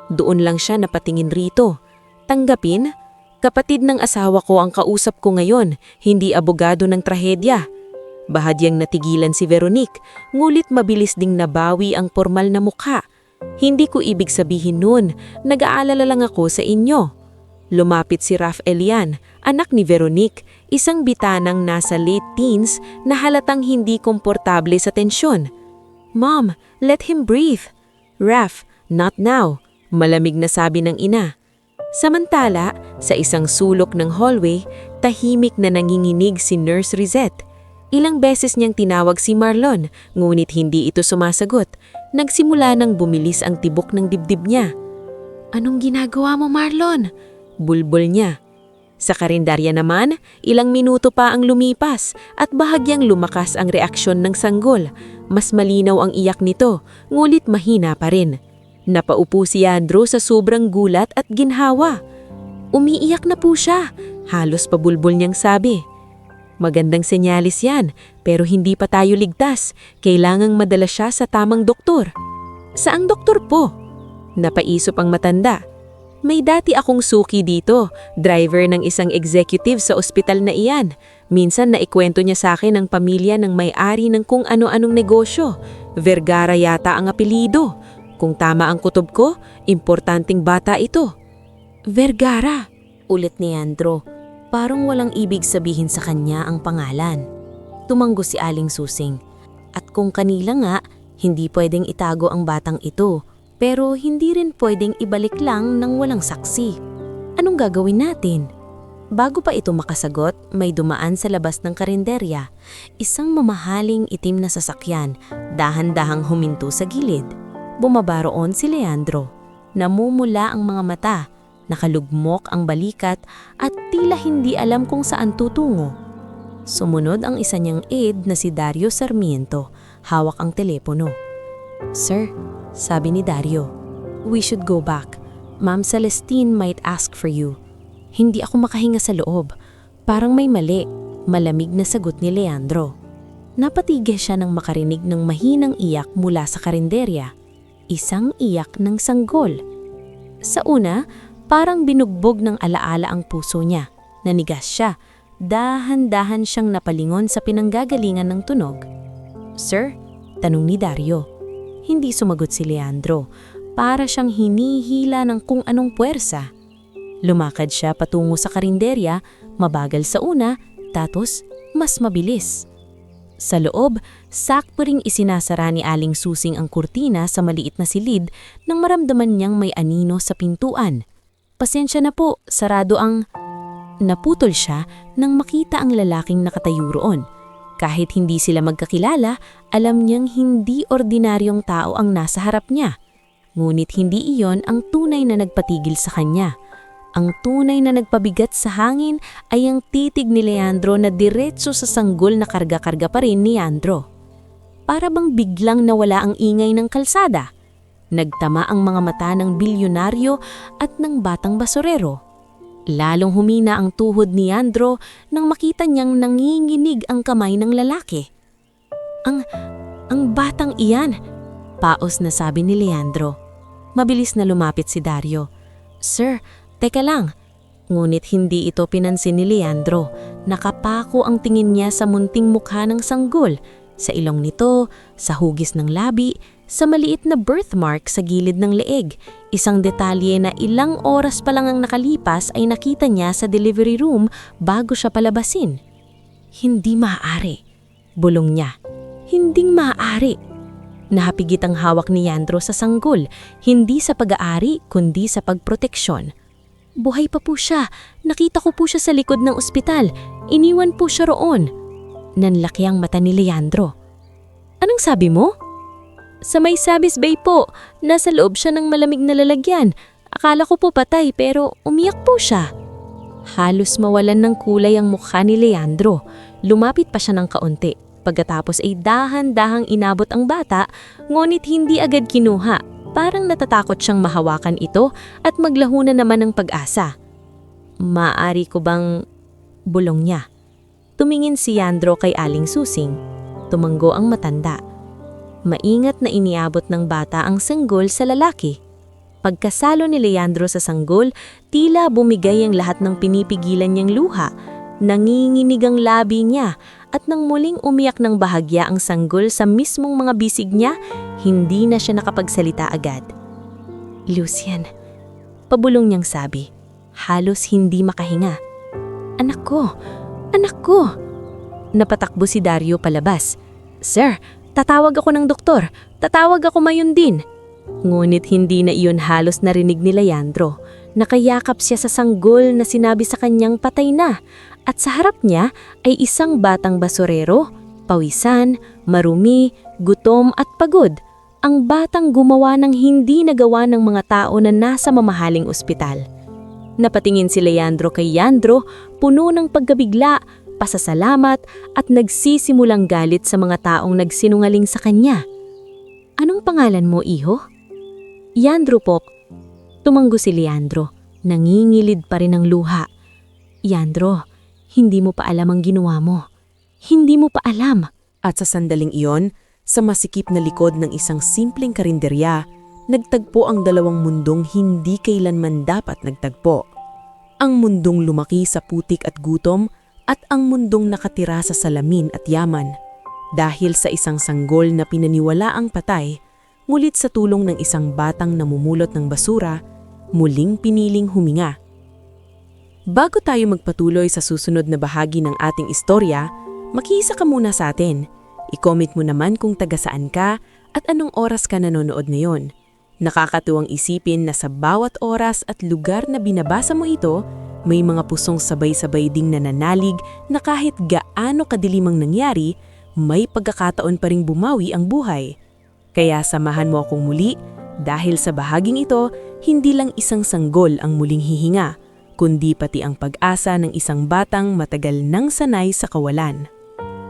Doon lang siya napatingin rito. Tanggapin? Kapatid ng asawa ko ang kausap ko ngayon, hindi abogado ng trahedya. Bahadyang natigilan si Veronique, ngulit mabilis ding nabawi ang formal na mukha. Hindi ko ibig sabihin nun, nag-aalala lang ako sa inyo. Lumapit si Raf Elian, anak ni Veronique, isang bitanang nasa late teens na halatang hindi komportable sa tensyon. Mom, let him breathe. Raf, not now, malamig na sabi ng ina. Samantala, sa isang sulok ng hallway, Tahimik na nanginginig si Nurse Rizette. Ilang beses niyang tinawag si Marlon, ngunit hindi ito sumasagot. Nagsimula nang bumilis ang tibok ng dibdib niya. "Anong ginagawa mo, Marlon?" Bulbol niya. Sa karinderya naman, ilang minuto pa ang lumipas at bahagyang lumakas ang reaksyon ng sanggol. Mas malinaw ang iyak nito, ngunit mahina pa rin. Napaupo si Yandro sa sobrang gulat at ginhawa. "Umiiyak na po siya," halos pabulbol niyang sabi. "Magandang senyalis yan, pero hindi pa tayo ligtas. Kailangang madala siya sa tamang doktor." "Saang doktor po?" Napaisip ang matanda. "May dati akong suki dito, driver ng isang executive sa ospital na iyan. Minsan naikwento niya sa akin ang pamilya ng may-ari ng kung ano-anong negosyo. Vergara yata ang apelido. Kung tama ang kutob ko, importanteng bata ito." "Vergara," ulit ni Andro. Parang walang ibig sabihin sa kanya ang pangalan. Tumanggo si Aling Susing. At kung kanila nga, hindi pwedeng itago ang batang ito, pero hindi rin pwedeng ibalik lang ng walang saksi. Anong gagawin natin? Bago pa ito makasagot, may dumaan sa labas ng karinderya. Isang mamahaling itim na sasakyan, dahan-dahang huminto sa gilid. Bumaba roon si Leandro. Namumula ang mga mata. Nakalugmok ang balikat at tila hindi alam kung saan tutungo. Sumunod ang isa niyang aide na si Dario Sarmiento, hawak ang telepono. "Sir," sabi ni Dario, "we should go back. Ma'am Celestine might ask for you." Hindi ako makahinga sa loob. Parang may mali. Malamig na sagot ni Leandro. Napatigil siya nang makarinig ng mahinang iyak mula sa karinderya. Isang iyak ng sanggol. Sa una, parang binugbog ng alaala ang puso niya. Nanigas siya. Dahan-dahan siyang napalingon sa pinanggagalingan ng tunog. "Sir?" tanong ni Dario. Hindi sumagot si Leandro. Para siyang hinihila ng kung anong puwersa. Lumakad siya patungo sa karinderya, mabagal sa una, tapos mas mabilis. Sa loob, sakto ring isinasara ni Aling Susing ang kurtina sa maliit na silid nang maramdaman niyang may anino sa pintuan. "Pasensya na po, sarado ang..." Naputol siya nang makita ang lalaking nakatayo roon. Kahit hindi sila magkakilala, alam niyang hindi ordinaryong tao ang nasa harap niya. Ngunit hindi iyon ang tunay na nagpatigil sa kanya. Ang tunay na nagpabigat sa hangin ay ang titig ni Leandro na diretso sa sanggol na karga-karga pa rin ni Leandro. Para bang biglang nawala ang ingay ng kalsada. Nagtama ang mga mata ng bilyonaryo at ng batang basurero. Lalong humina ang tuhod ni Leandro nang makita niyang nanginginig ang kamay ng lalaki. Ang batang iyan," paos na sabi ni Leandro. Mabilis na lumapit si Dario. "Sir, teka lang." Ngunit hindi ito pinansin ni Leandro. Nakapako ang tingin niya sa munting mukha ng sanggol, sa ilong nito, sa hugis ng labi, sa maliit na birthmark sa gilid ng leeg. Isang detalye na ilang oras pa lang ang nakalipas ay nakita niya sa delivery room bago siya palabasin. "Hindi maaari," bulong niya. "Hinding maaari." Nahapigit ang hawak ni Leandro sa sanggol, hindi sa pag-aari kundi sa pagproteksyon. "Buhay pa po siya. Nakita ko po siya sa likod ng ospital. Iniwan po siya roon." Nanlaki ang mata ni Leandro. "Anong sabi mo?" "Sa may Sabis Bay po. Nasa loob siya ng malamig na lalagyan. Akala ko po patay pero umiyak po siya." Halos mawalan ng kulay ang mukha ni Leandro. Lumapit pa siya ng kaunti. Pagkatapos ay dahan-dahang inabot ang bata, ngunit hindi agad kinuha. Parang natatakot siyang mahawakan ito at maglaho na naman ng pag-asa. "Maaari ko bang..." bulong niya. Tumingin si Leandro kay Aling Susing. Tumanggo ang matanda. Maingat na iniabot ng bata ang sanggol sa lalaki. Pagkasalo ni Leandro sa sanggol, tila bumigay ang lahat ng pinipigilan niyang luha. Nanginginig ang labi niya at nang muling umiyak ng bahagya ang sanggol sa mismong mga bisig niya, hindi na siya nakapagsalita agad. "Lucian," pabulong niyang sabi, halos hindi makahinga. Anak ko! Anak ko!" Napatakbo si Dario palabas. "Sir, tatawag ako ng doktor. Tatawag ako mayon din." Ngunit hindi na iyon halos narinig ni Leandro. Nakayakap siya sa sanggol na sinabi sa kanyang patay na. at sa harap niya ay isang batang basurero, pawisan, marumi, gutom at pagod. Ang batang gumawa ng hindi nagawa ng mga tao na nasa mamahaling ospital. Napatingin si Leandro kay Yandro, puno ng pagkabigla, pasasalamat at nagsisimulang galit sa mga taong nagsinungaling sa kanya. Anong pangalan mo, iho? Yandro po. Tumanggo si Leandro, nangingilid pa rin ng luha. Yandro, hindi mo pa alam ang ginawa mo. Hindi mo pa alam. At sa sandaling iyon, sa masikip na likod ng isang simpleng karinderya, nagtagpo ang dalawang mundong hindi kailanman dapat nagtagpo. Ang mundong lumaki sa putik at gutom at ang mundong nakatira sa salamin at yaman. Dahil sa isang sanggol na pinaniwalaang patay, ngulit sa tulong ng isang batang namumulot ng basura, muling piniling huminga. Bago tayo magpatuloy sa susunod na bahagi ng ating istorya, makiisa ka muna sa atin. I-comment mo naman kung taga saan ka at anong oras ka nanonood ngayon. Nakakatuwang isipin na sa bawat oras at lugar na binabasa mo ito, may mga pusong sabay-sabay ding nananalig na kahit gaano kadilimang nangyari, may pagkakataon pa ring bumawi ang buhay. Kaya samahan mo akong muli dahil sa bahaging ito, hindi lang isang sanggol ang muling hihinga, kundi pati ang pag-asa ng isang batang matagal nang sanay sa kawalan.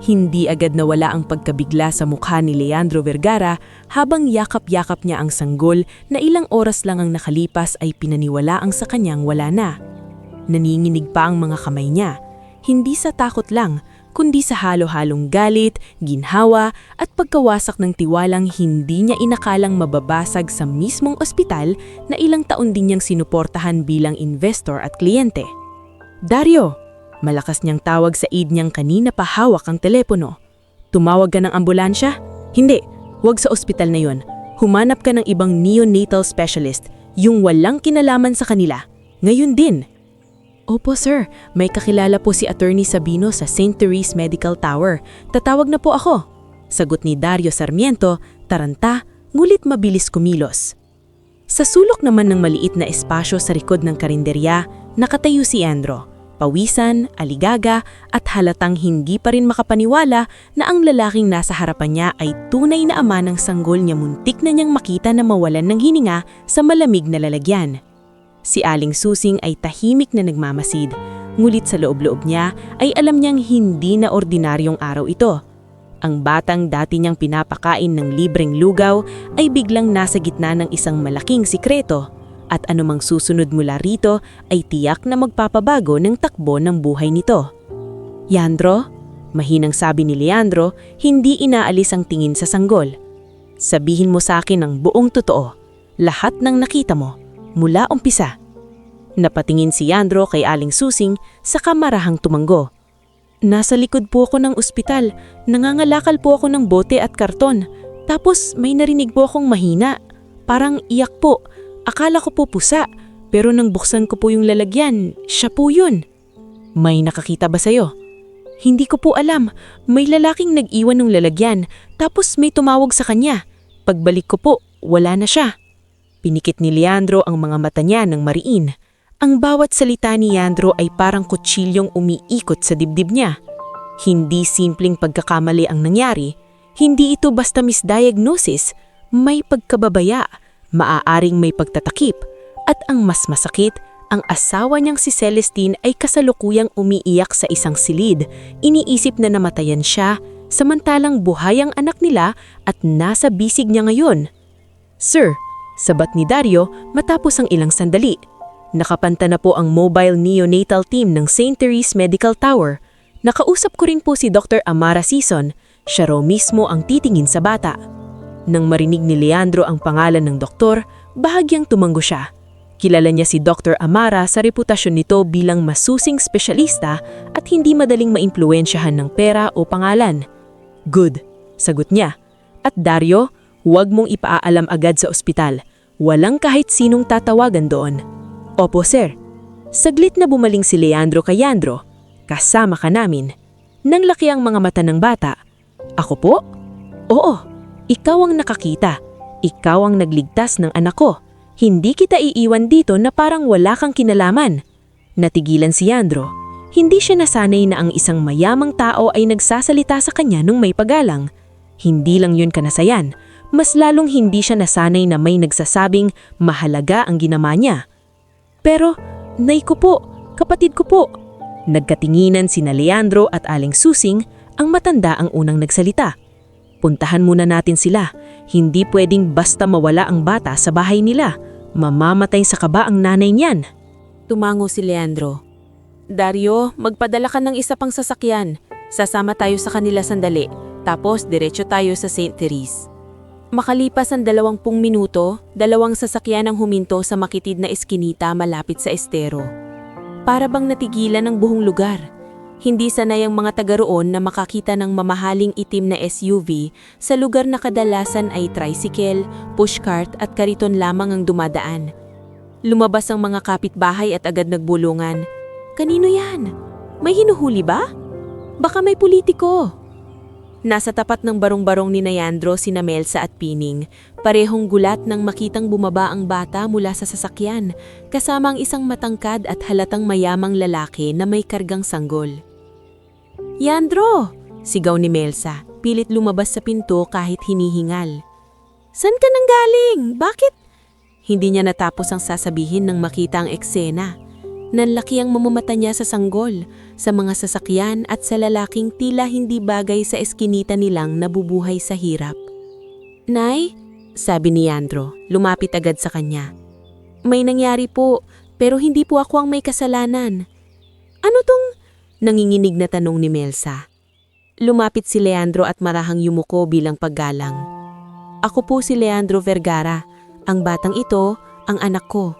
Hindi agad nawala ang pagkabigla sa mukha ni Leandro Vergara habang yakap-yakap niya ang sanggol na ilang oras lang ang nakalipas ay pinaniwalaang sa kanyang wala na. Naninginig pa ang mga kamay niya, hindi sa takot lang, kundi sa halo-halong galit, ginhawa at pagkawasak ng tiwalang hindi niya inakalang mababasag sa mismong ospital na ilang taon din niyang sinuportahan bilang investor at kliyente. Dario! Malakas niyang tawag sa aide niyang kanina pa hawak ang telepono. Tumawag ka ng ambulansya? Hindi, huwag sa ospital na yon. Humanap ka ng ibang neonatal specialist, yung walang kinalaman sa kanila. Ngayon din. Opo sir, may kakilala po si Attorney Sabino sa St. Therese Medical Tower. Tatawag na po ako. Sagot ni Dario Sarmiento, taranta, ngulit mabilis kumilos. Sa sulok naman ng maliit na espasyo sa likod ng karinderya, nakatayo si Andro. Pawisan, aligaga at halatang hindi pa rin makapaniwala na ang lalaking nasa harapan niya ay tunay na ama ng sanggol niya muntik na niyang makita na mawalan ng hininga sa malamig na lalagyan. Si Aling Susing ay tahimik na nagmamasid, ngulit sa loob-loob niya ay alam niyang hindi na ordinaryong araw ito. Ang batang dati niyang pinapakain ng libreng lugaw ay biglang nasa gitna ng isang malaking sikreto. At anumang susunod mula rito ay tiyak na magpapabago ng takbo ng buhay nito. Yandro? Mahinang sabi ni Leandro, hindi inaalis ang tingin sa sanggol. Sabihin mo sa akin ang buong totoo, lahat ng nakita mo, mula umpisa. Napatingin si Yandro kay Aling Susing sa kamarahang tumanggo. Nasa likod po ako ng ospital, nangangalakal po ako ng bote at karton, tapos may narinig po akong mahina, parang iyak po. Akala ko po pusa, pero nang buksan ko po yung lalagyan, siya po yun. May nakakita ba sa'yo? Hindi ko po alam. May lalaking nag-iwan ng lalagyan, tapos may tumawag sa kanya. Pagbalik ko po, wala na siya. Pinikit ni Leandro ang mga mata niya ng mariin. Ang bawat salita ni Leandro ay parang kutsilyong umiikot sa dibdib niya. Hindi simpleng pagkakamali ang nangyari. Hindi ito basta misdiagnosis. May pagkababaya. Maaaring may pagtatakip, at ang mas masakit, ang asawa niyang si Celestine ay kasalukuyang umiiyak sa isang silid. Iniisip na namatayan siya, samantalang buhay ang anak nila at nasa bisig niya ngayon. Sir, sabat ni Dario matapos ang ilang sandali. Nakapanta na po ang mobile neonatal team ng St. Therese Medical Tower. Nakausap ko rin po si Dr. Amara Sison, siya raw mismo ang titingin sa bata. Nang marinig ni Leandro ang pangalan ng doktor, bahagyang tumanggo siya. Kilala niya si Dr. Amara sa reputasyon nito bilang masusing espesyalista at hindi madaling maimpluwensyahan ng pera o pangalan. Good, sagot niya. At Dario, huwag mong ipaalam agad sa ospital. Walang kahit sinong tatawagan doon. Opo sir. Saglit na bumaling si Leandro kay Yandro. Kasama ka namin. Nang laki ang mga mata ng bata. Ako po? Oo. Ikaw ang nakakita. Ikaw ang nagligtas ng anak ko. Hindi kita iiwan dito na parang wala kang kinalaman. Natigilan si Yandro. Hindi siya nasanay na ang isang mayamang tao ay nagsasalita sa kanya nung may paggalang. Hindi lang yun kanasayan, mas lalong hindi siya nasanay na may nagsasabing mahalaga ang ginawa niya. Pero, nay ko po, kapatid ko po. Nagkatinginan sina Leandro at Aling Susing, ang matanda ang unang nagsalita. Puntahan muna natin sila, hindi pwedeng basta mawala ang bata sa bahay nila. Mamamatay sa kaba ang nanay niyan. Tumango si Leandro. Dario, magpadala ka ng isa pang sasakyan. Sasama tayo sa kanila sandali, tapos diretso tayo sa St. Therese. Makalipas ang 20 minuto, 2 sasakyan ang huminto sa makitid na eskinita malapit sa estero. Para bang natigilan ang buong lugar. Hindi sanay ang mga taga roon na makakita ng mamahaling itim na SUV sa lugar na kadalasan ay tricycle, pushcart at kariton lamang ang dumadaan. Lumabas ang mga kapitbahay at agad nagbulungan. Kanino yan? May hinuhuli ba? Baka may politiko. Nasa tapat ng barong-barong ni Leandro sina Melsa at Pining, parehong gulat nang makitang bumaba ang bata mula sa sasakyan, kasama ang isang matangkad at halatang mayamang lalaki na may kargang sanggol. Leandro! Sigaw ni Melsa, pilit lumabas sa pinto kahit hinihingal. San ka nang galing? Bakit? Hindi niya natapos ang sasabihin nang makita ang eksena. Nanlaki ang mamamata niya sa sanggol, sa mga sasakyan at sa lalaking tila hindi bagay sa eskinita nilang nabubuhay sa hirap. Nay, sabi ni Leandro, lumapit agad sa kanya. May nangyari po, pero hindi po ako ang may kasalanan. Ano tong? Nanginginig na tanong ni Melsa. Lumapit si Leandro at marahang yumuko bilang paggalang. Ako po si Leandro Vergara, ang batang ito, ang anak ko.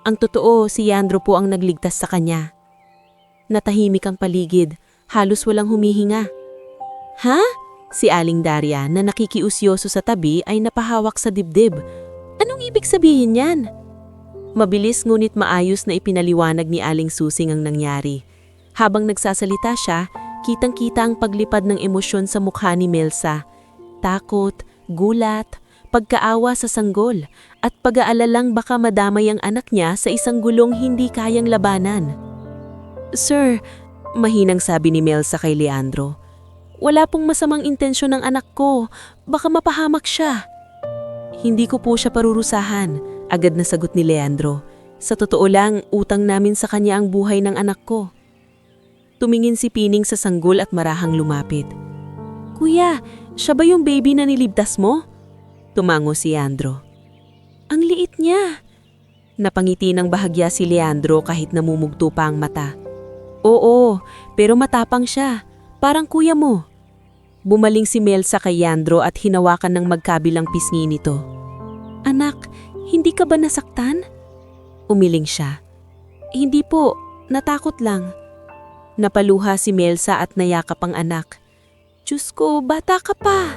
Ang totoo, si Leandro po ang nagligtas sa kanya. Natahimik ang paligid, halos walang humihinga. Ha? Si Aling Daria na nakikiusyoso sa tabi ay napahawak sa dibdib. Anong ibig sabihin yan? Mabilis ngunit maayos na ipinaliwanag ni Aling Susing ang nangyari. Habang nagsasalita siya, kitang-kita ang paglipad ng emosyon sa mukha ni Melsa. Takot, gulat, pagkaawa sa sanggol, at pag-aalalang baka madamay ang anak niya sa isang gulong hindi kayang labanan. Sir, mahinang sabi ni Melsa kay Leandro, wala pong masamang intensyon ng anak ko, baka mapahamak siya. Hindi ko po siya parurusahan, agad na sagot ni Leandro. Sa totoo lang, utang namin sa kanya ang buhay ng anak ko. Tumingin si Pining sa sanggol at marahang lumapit. Kuya, siya ba yung baby na niligtas mo? Tumango si Leandro. Ang liit niya. Napangiti ng bahagya si Leandro kahit namumugto pa ang mata. Oo, pero matapang siya. Parang kuya mo. Bumaling si Melsa kay Leandro at hinawakan ng magkabilang pisngi nito. Anak, hindi ka ba nasaktan? Umiling siya. Hindi po, natakot lang. Napaluha si Melsa at nayakap ang anak. Diyos ko, bata ka pa.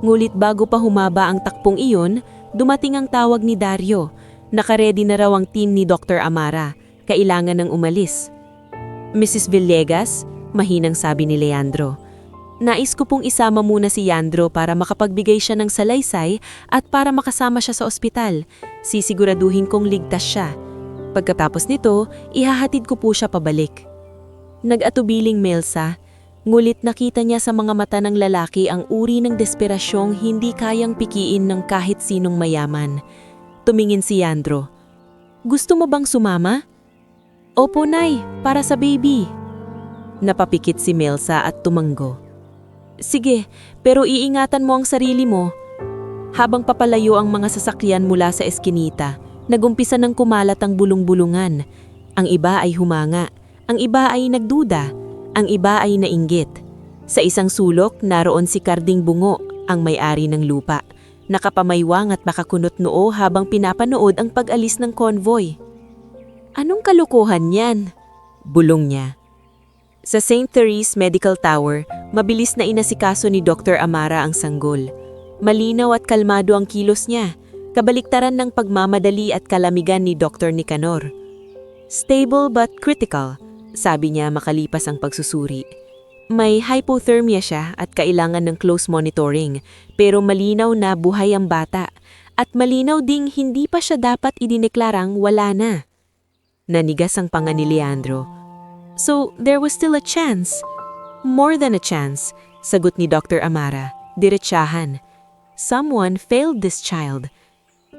Ngulit bago pa humaba ang takpong iyon, dumating ang tawag ni Dario. Nakaredy na raw ang team ni Dr. Amara. Kailangan ng umalis. Mrs. Villegas, mahinang sabi ni Leandro. Nais ko pong isama muna si Leandro para makapagbigay siya ng salaysay at para makasama siya sa ospital. Sisiguraduhin kong ligtas siya. Pagkatapos nito, ihahatid ko po siya pabalik. Nag-atubiling Melsa, ngulit nakita niya sa mga mata ng lalaki ang uri ng desperasyong hindi kayang pikiin ng kahit sinong mayaman. Tumingin si Leandro. Gusto mo bang sumama? Opo, Nay, para sa baby. Napapikit si Melsa at tumanggo. Sige, pero iingatan mo ang sarili mo. Habang papalayo ang mga sasakyan mula sa eskinita, nagumpisa ng kumalat ang bulong-bulungan. Ang iba ay humanga, ang iba ay nagduda, ang iba ay nainggit. Sa isang sulok, naroon si Karding Bungo, ang may-ari ng lupa. Nakapamaywang at makakunot noo habang pinapanood ang pag-alis ng convoy. Anong kalokohan yan? Bulong niya. Sa St. Therese Medical Tower, mabilis na inasikaso ni Dr. Amara ang sanggol. Malinaw at kalmado ang kilos niya, kabaliktaran ng pagmamadali at kalamigan ni Dr. Nicanor. Stable but critical, sabi niya makalipas ang pagsusuri. May hypothermia siya at kailangan ng close monitoring, pero malinaw na buhay ang bata at malinaw ding hindi pa siya dapat idineklarang wala na. Nanigas ang panga ni Leandro. So, there was still a chance. More than a chance, sagot ni Dr. Amara, diretsahan. Someone failed this child.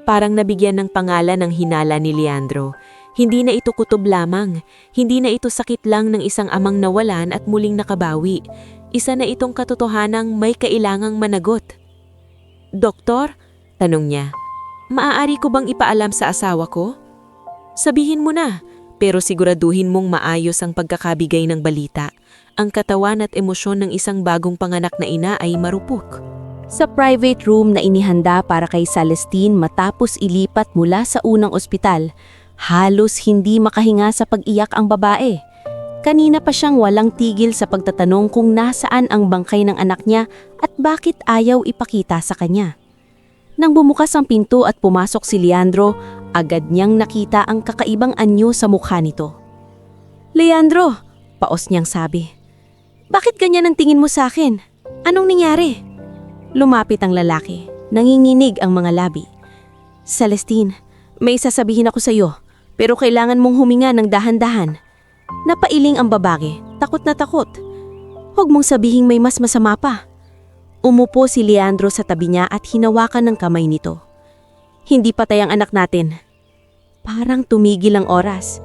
Parang nabigyan ng pangalan ng hinala ni Leandro. Hindi na ito kutob lamang. Hindi na ito sakit lang ng isang amang nawalan at muling nakabawi. Isa na itong katotohanang may kailangang managot. Doktor? Tanong niya. Maaari ko bang ipaalam sa asawa ko? Sabihin mo na, pero siguraduhin mong maayos ang pagkakabigay ng balita. Ang katawan at emosyon ng isang bagong panganak na ina ay marupok. Sa private room na inihanda para kay Celestine matapos ilipat mula sa unang ospital, halos hindi makahinga sa pag-iyak ang babae. Kanina pa siyang walang tigil sa pagtatanong kung nasaan ang bangkay ng anak niya at bakit ayaw ipakita sa kanya. Nang bumukas ang pinto at pumasok si Leandro, agad niyang nakita ang kakaibang anyo sa mukha nito. "Leandro," paos niyang sabi. "Bakit ganyan ang tingin mo sa akin? Anong nangyari?" Lumapit ang lalaki. Nanginginig ang mga labi. "Celestine, may sasabihin ako sa iyo, pero kailangan mong huminga ng dahan-dahan." Napailing ang babae, takot na takot. "Huwag mong sabihing may mas masama pa." Umupo si Leandro sa tabi niya at hinawakan ng kamay nito. "Hindi patay ang anak natin." Parang tumigil ang oras.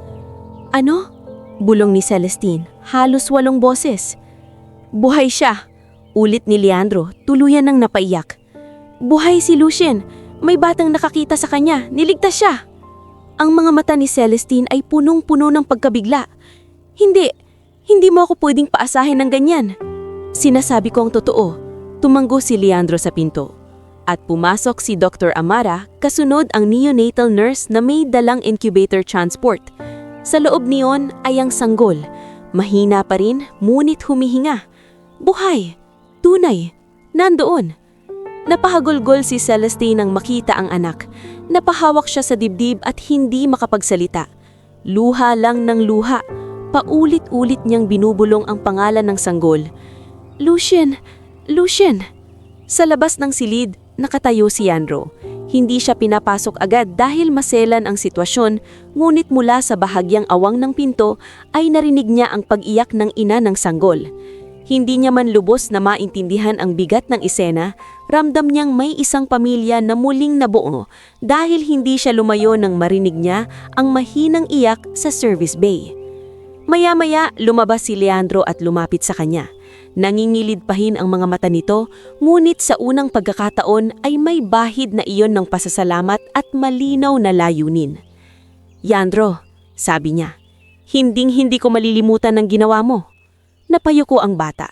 "Ano?" bulong ni Celestine, halos 8 boses. "Buhay siya," ulit ni Leandro, tuluyan ng napaiyak. "Buhay si Lucien, may batang nakakita sa kanya, niligtas siya." Ang mga mata ni Celestine ay punong-puno ng pagkabigla. Hindi mo ako pwedeng paasahin ng ganyan." "Sinasabi ko ang totoo," tumanggo si Leandro sa pinto. At pumasok si Dr. Amara, kasunod ang neonatal nurse na may dalang incubator transport. Sa loob niyon ay ang sanggol. Mahina pa rin, ngunit humihinga. Buhay! Tunay! Nandoon! Napahagulgol si Celestine nang makita ang anak. Napahawak siya sa dibdib at hindi makapagsalita. Luha lang ng luha. Paulit-ulit niyang binubulong ang pangalan ng sanggol. "Lucien! Lucien!" Sa labas ng silid, nakatayo si Leandro. Hindi siya pinapasok agad dahil maselan ang sitwasyon, ngunit mula sa bahagyang awang ng pinto ay narinig niya ang pag-iyak ng ina ng sanggol. Hindi niya man lubos na maintindihan ang bigat ng eksena, ramdam niyang may isang pamilya na muling nabuo dahil hindi siya lumayo nang marinig niya ang mahinang iyak sa service bay. Maya-maya, lumabas si Leandro at lumapit sa kanya. Nangingilid pahin ang mga mata nito, ngunit sa unang pagkakataon ay may bahid na iyon ng pasasalamat at malinaw na layunin. "Leandro," sabi niya, "hinding-hindi ko malilimutan ng ginawa mo." Napayuko ang bata.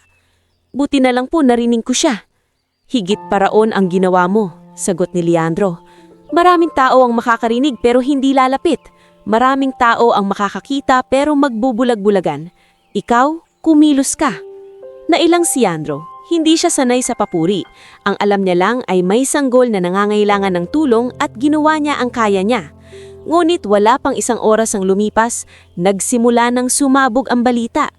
"Buti na lang po narinig ko siya." "Higit paraon ang ginawa mo," sagot ni Leandro. "Maraming tao ang makakarinig pero hindi lalapit. Maraming tao ang makakakita pero magbubulag-bulagan. Ikaw, kumilos ka." Nailang si Leandro. Hindi siya sanay sa papuri. Ang alam niya lang ay may sanggol na nangangailangan ng tulong at ginawa niya ang kaya niya. Ngunit wala pang isang oras ang lumipas, nagsimula ng sumabog ang balita.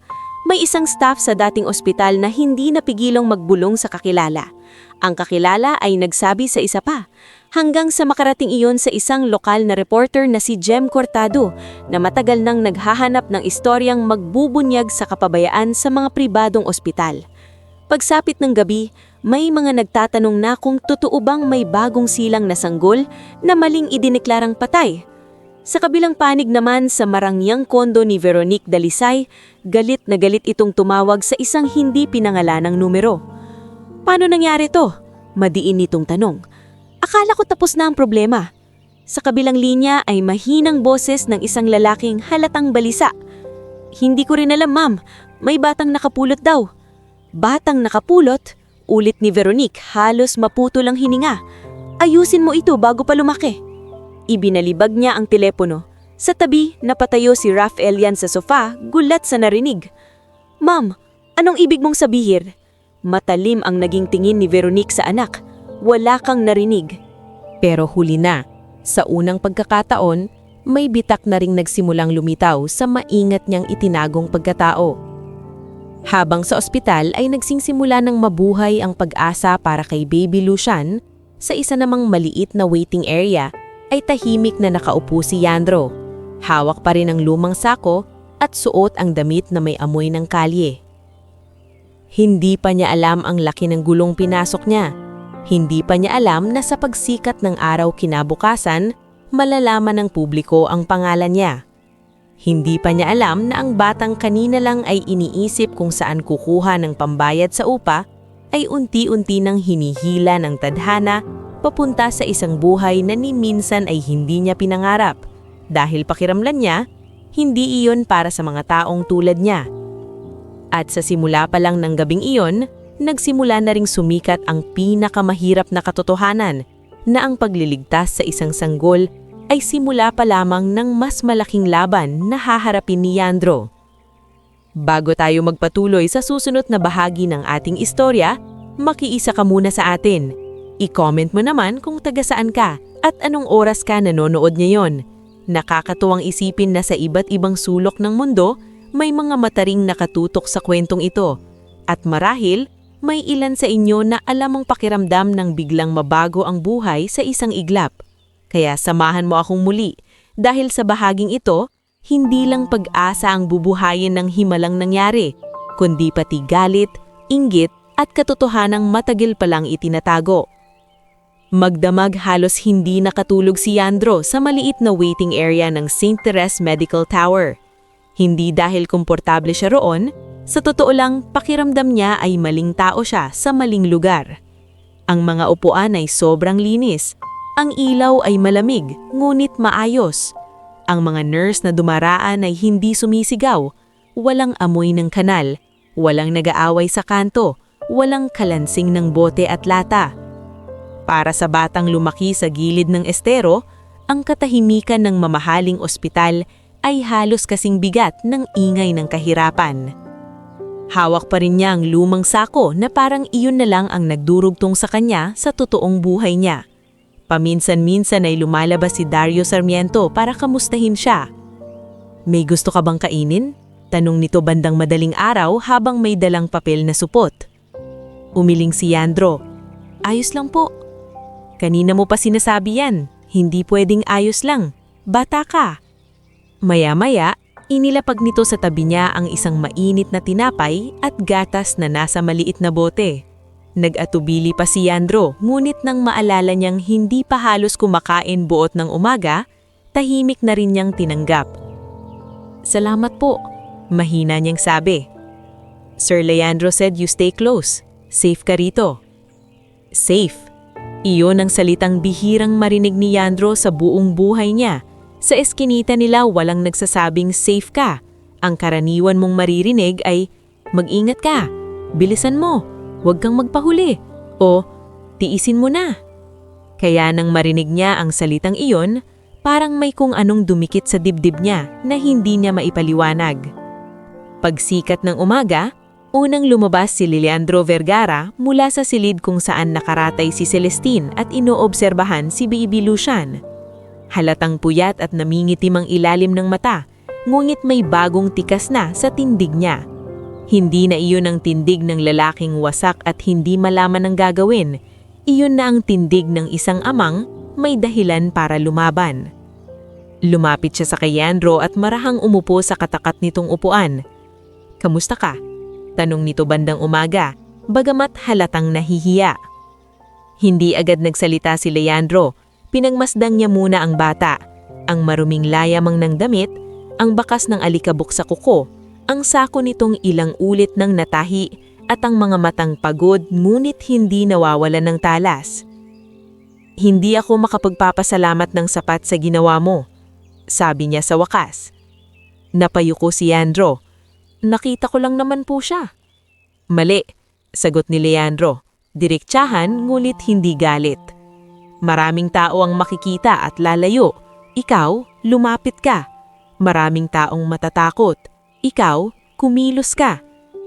May isang staff sa dating ospital na hindi napigilong magbulong sa kakilala. Ang kakilala ay nagsabi sa isa pa, hanggang sa makarating iyon sa isang lokal na reporter na si Jem Cortado na matagal nang naghahanap ng istoryang magbubunyag sa kapabayaan sa mga pribadong ospital. Pagsapit ng gabi, may mga nagtatanong na kung totoo bang may bagong silang na sanggol na maling idineklarang patay. Sa kabilang panig naman sa marangyang kondo ni Veronique Dalisay, galit na galit itong tumawag sa isang hindi pinangalanang numero. "Paano nangyari to?" Madiin nitong tanong. "Akala ko tapos na ang problema." Sa kabilang linya ay mahinang boses ng isang lalaking halatang balisa. "Hindi ko rin alam, ma'am. May batang nakapulot daw." "Batang nakapulot?" Ulit ni Veronique, halos maputol ang hininga. "Ayusin mo ito bago pa lumaki." Ibinalibag niya ang telepono. Sa tabi, napatayo si Raf Elian sa sofa, gulat sa narinig. "Ma'am, anong ibig mong sabihin?" Matalim ang naging tingin ni Veronique sa anak. "Wala kang narinig." Pero huli na. Sa unang pagkakataon, may bitak na ring nagsimulang lumitaw sa maingat niyang itinagong pagkatao. Habang sa ospital ay nagsisimula ng mabuhay ang pag-asa para kay Baby Lucien, sa isa namang maliit na waiting area ay tahimik na nakaupo si Leandro. Hawak pa rin ang lumang sako at suot ang damit na may amoy ng kalye. Hindi pa niya alam ang laki ng gulong pinasok niya. Hindi pa niya alam na sa pagsikat ng araw kinabukasan, malalaman ng publiko ang pangalan niya. Hindi pa niya alam na ang batang kanina lang ay iniisip kung saan kukuha ng pambayad sa upa, ay unti-unti nang hinihila ng tadhana papunta sa isang buhay na ni minsan ay hindi niya pinangarap. Dahil pakiramlan niya, hindi iyon para sa mga taong tulad niya. At sa simula pa lang ng gabing iyon, nagsimula na ring sumikat ang pinakamahirap na katotohanan na ang pagliligtas sa isang sanggol ay simula pa lamang ng mas malaking laban na haharapin ni Yandro. Bago tayo magpatuloy sa susunod na bahagi ng ating istorya, makiisa ka muna sa atin. I-comment mo naman kung taga saan ka at anong oras ka nanonood ngayon. Nakakatuwang isipin na sa iba't ibang sulok ng mundo, may mga mataring nakatutok sa kwentong ito. At marahil, may ilan sa inyo na alam ang pakiramdam ng biglang mabago ang buhay sa isang iglap. Kaya samahan mo akong muli, dahil sa bahaging ito, hindi lang pag-asa ang bubuhayin ng himalang nangyari, kundi pati galit, inggit at katotohanang matagal palang itinatago. Magdamag halos hindi nakatulog si Yandro sa maliit na waiting area ng St. Therese Medical Tower. Hindi dahil komportable siya roon, sa totoo lang pakiramdam niya ay maling tao siya sa maling lugar. Ang mga upuan ay sobrang linis, ang ilaw ay malamig ngunit maayos. Ang mga nurse na dumaraan ay hindi sumisigaw, walang amoy ng kanal, walang nag-aaway sa kanto, walang kalansing ng bote at lata. Para sa batang lumaki sa gilid ng estero, ang katahimikan ng mamahaling ospital ay halos kasing bigat ng ingay ng kahirapan. Hawak pa rin niya ang lumang sako na parang iyon na lang ang nagdurugtong sa kanya sa totoong buhay niya. Paminsan-minsan ay lumalabas si Dario Sarmiento para kamustahin siya. "May gusto ka bang kainin?" Tanong nito bandang madaling araw habang may dalang papel na supot. Umiling si Yandro. "Ayos lang po." "Kanina mo pa sinasabi yan, hindi pwedeng ayos lang. Bata ka." Maya-maya, inilapag nito sa tabi niya ang isang mainit na tinapay at gatas na nasa maliit na bote. Nag-atubili pa si Yandro, ngunit nang maalala niyang hindi pa halos kumakain buot ng umaga, tahimik na rin niyang tinanggap. "Salamat po," mahina niyang sabi. "Sir Leandro said you stay close. Safe ka rito." Safe. Iyon ang salitang bihirang marinig ni Yandro sa buong buhay niya. Sa eskinita nila walang nagsasabing safe ka. Ang karaniwan mong maririnig ay, "Mag-ingat ka, bilisan mo, huwag kang magpahuli," o "Tiisin mo na." Kaya nang marinig niya ang salitang iyon, parang may kung anong dumikit sa dibdib niya na hindi niya maipaliwanag. Pagsikat ng umaga, unang lumabas si Leandro Vergara mula sa silid kung saan nakaratay si Celestine at inoobserbahan si Baby Lucian. Halatang puyat at namingitim ang ilalim ng mata, ngunit may bagong tikas na sa tindig niya. Hindi na iyon ang tindig ng lalaking wasak at hindi malaman ang gagawin. Iyon na ang tindig ng isang amang may dahilan para lumaban. Lumapit siya sa kay Yandro at marahang umupo sa katakat nitong upuan. "Kamusta ka?" tanong nito bandang umaga, bagamat halatang nahihiya. Hindi agad nagsalita si Leandro, pinagmasdang niya muna ang bata, ang maruming layamang ng damit, ang bakas ng alikabok sa kuko, ang sako nitong ilang ulit ng natahi at ang mga matang pagod ngunit hindi nawawalan ng talas. "Hindi ako makapagpapasalamat ng sapat sa ginawa mo," sabi niya sa wakas. Napayuko si Yandro. "Nakita ko lang naman po siya." "Mali," sagot ni Leandro. Direktsahan ngunit hindi galit. "Maraming tao ang makikita at lalayo. Ikaw, lumapit ka. Maraming taong matatakot. Ikaw, kumilos ka.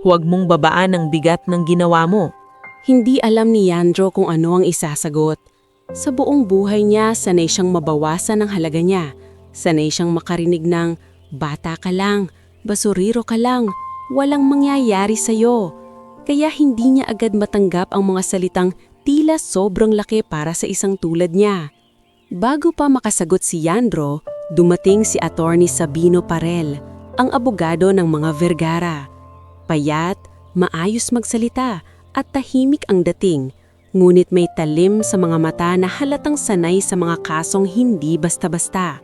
Huwag mong babaan ang bigat ng ginawa mo." Hindi alam ni Yandro kung ano ang isasagot. Sa buong buhay niya, sanay siyang mabawasan ang halaga niya. Sanay siyang makarinig ng, "Bata ka lang, basuriro ka lang, walang mangyayari sa'yo." Kaya hindi niya agad matanggap ang mga salitang tila sobrang laki para sa isang tulad niya. Bago pa makasagot si Yandro, dumating si Attorney Sabino Parel, ang abogado ng mga Vergara. Payat, maayos magsalita at tahimik ang dating, ngunit may talim sa mga mata na halatang sanay sa mga kasong hindi basta-basta.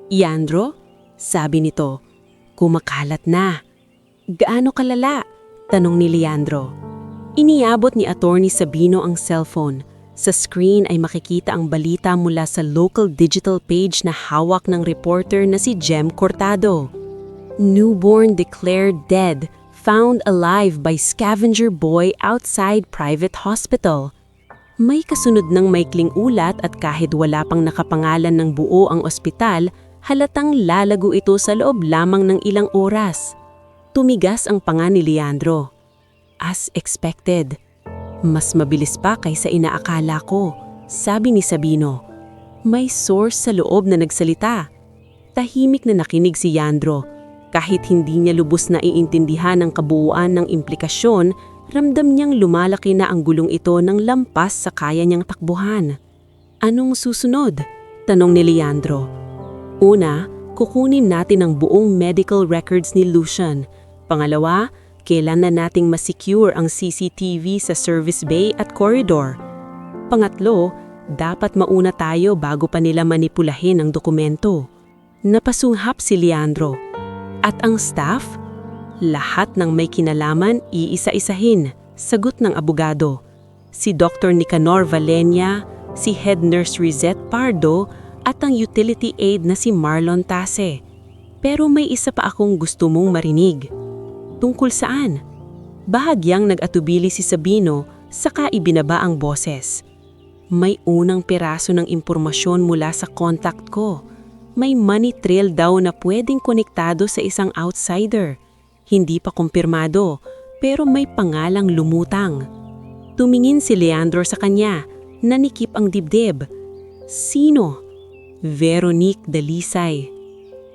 "Yandro?" sabi nito. "Kumakalat na." "Gaano kalala?" tanong ni Leandro. Iniabot ni Attorney Sabino ang cellphone. Sa screen ay makikita ang balita mula sa local digital page na hawak ng reporter na si Jem Cortado. "Newborn declared dead, found alive by scavenger boy outside private hospital." May kasunod ng maikling ulat at kahit wala pang nakapangalan ng buo ang ospital, halatang lalago ito sa loob lamang ng ilang oras. Tumigas ang panga ni Leandro. As expected. "Mas mabilis pa kaysa inaakala ko," sabi ni Sabino. May source sa loob na nagsalita. Tahimik na nakinig si Yandro. Kahit hindi niya lubos na iintindihan ang kabuuan ng implikasyon, ramdam niyang lumalaki na ang gulong ito ng lampas sa kaya niyang takbuhan. "Anong susunod?" tanong ni Leandro. "Una, kukunin natin ang buong medical records ni Lucian. Pangalawa, kailan na nating masecure ang CCTV sa service bay at corridor. Pangatlo, dapat mauna tayo bago pa nila manipulahin ang dokumento." Napasunghap si Leandro. "At ang staff?" "Lahat ng may kinalaman iisa-isahin," sagot ng abogado. Si Dr. Nicanor Valenia, si Head Nurse Rizette Pardo, at ang utility aide na si Marlon Tase. "Pero may isa pa akong gusto mong marinig." "Tungkol saan?" Bahagyang nag-atubili si Sabino, saka ibinaba ang boses. "May unang piraso ng impormasyon mula sa contact ko. May money trail daw na pwedeng konektado sa isang outsider. Hindi pa kumpirmado, pero may pangalang lumutang." Tumingin si Leandro sa kanya, nanikip ang dibdib. "Sino?" "Veronique Dalisay."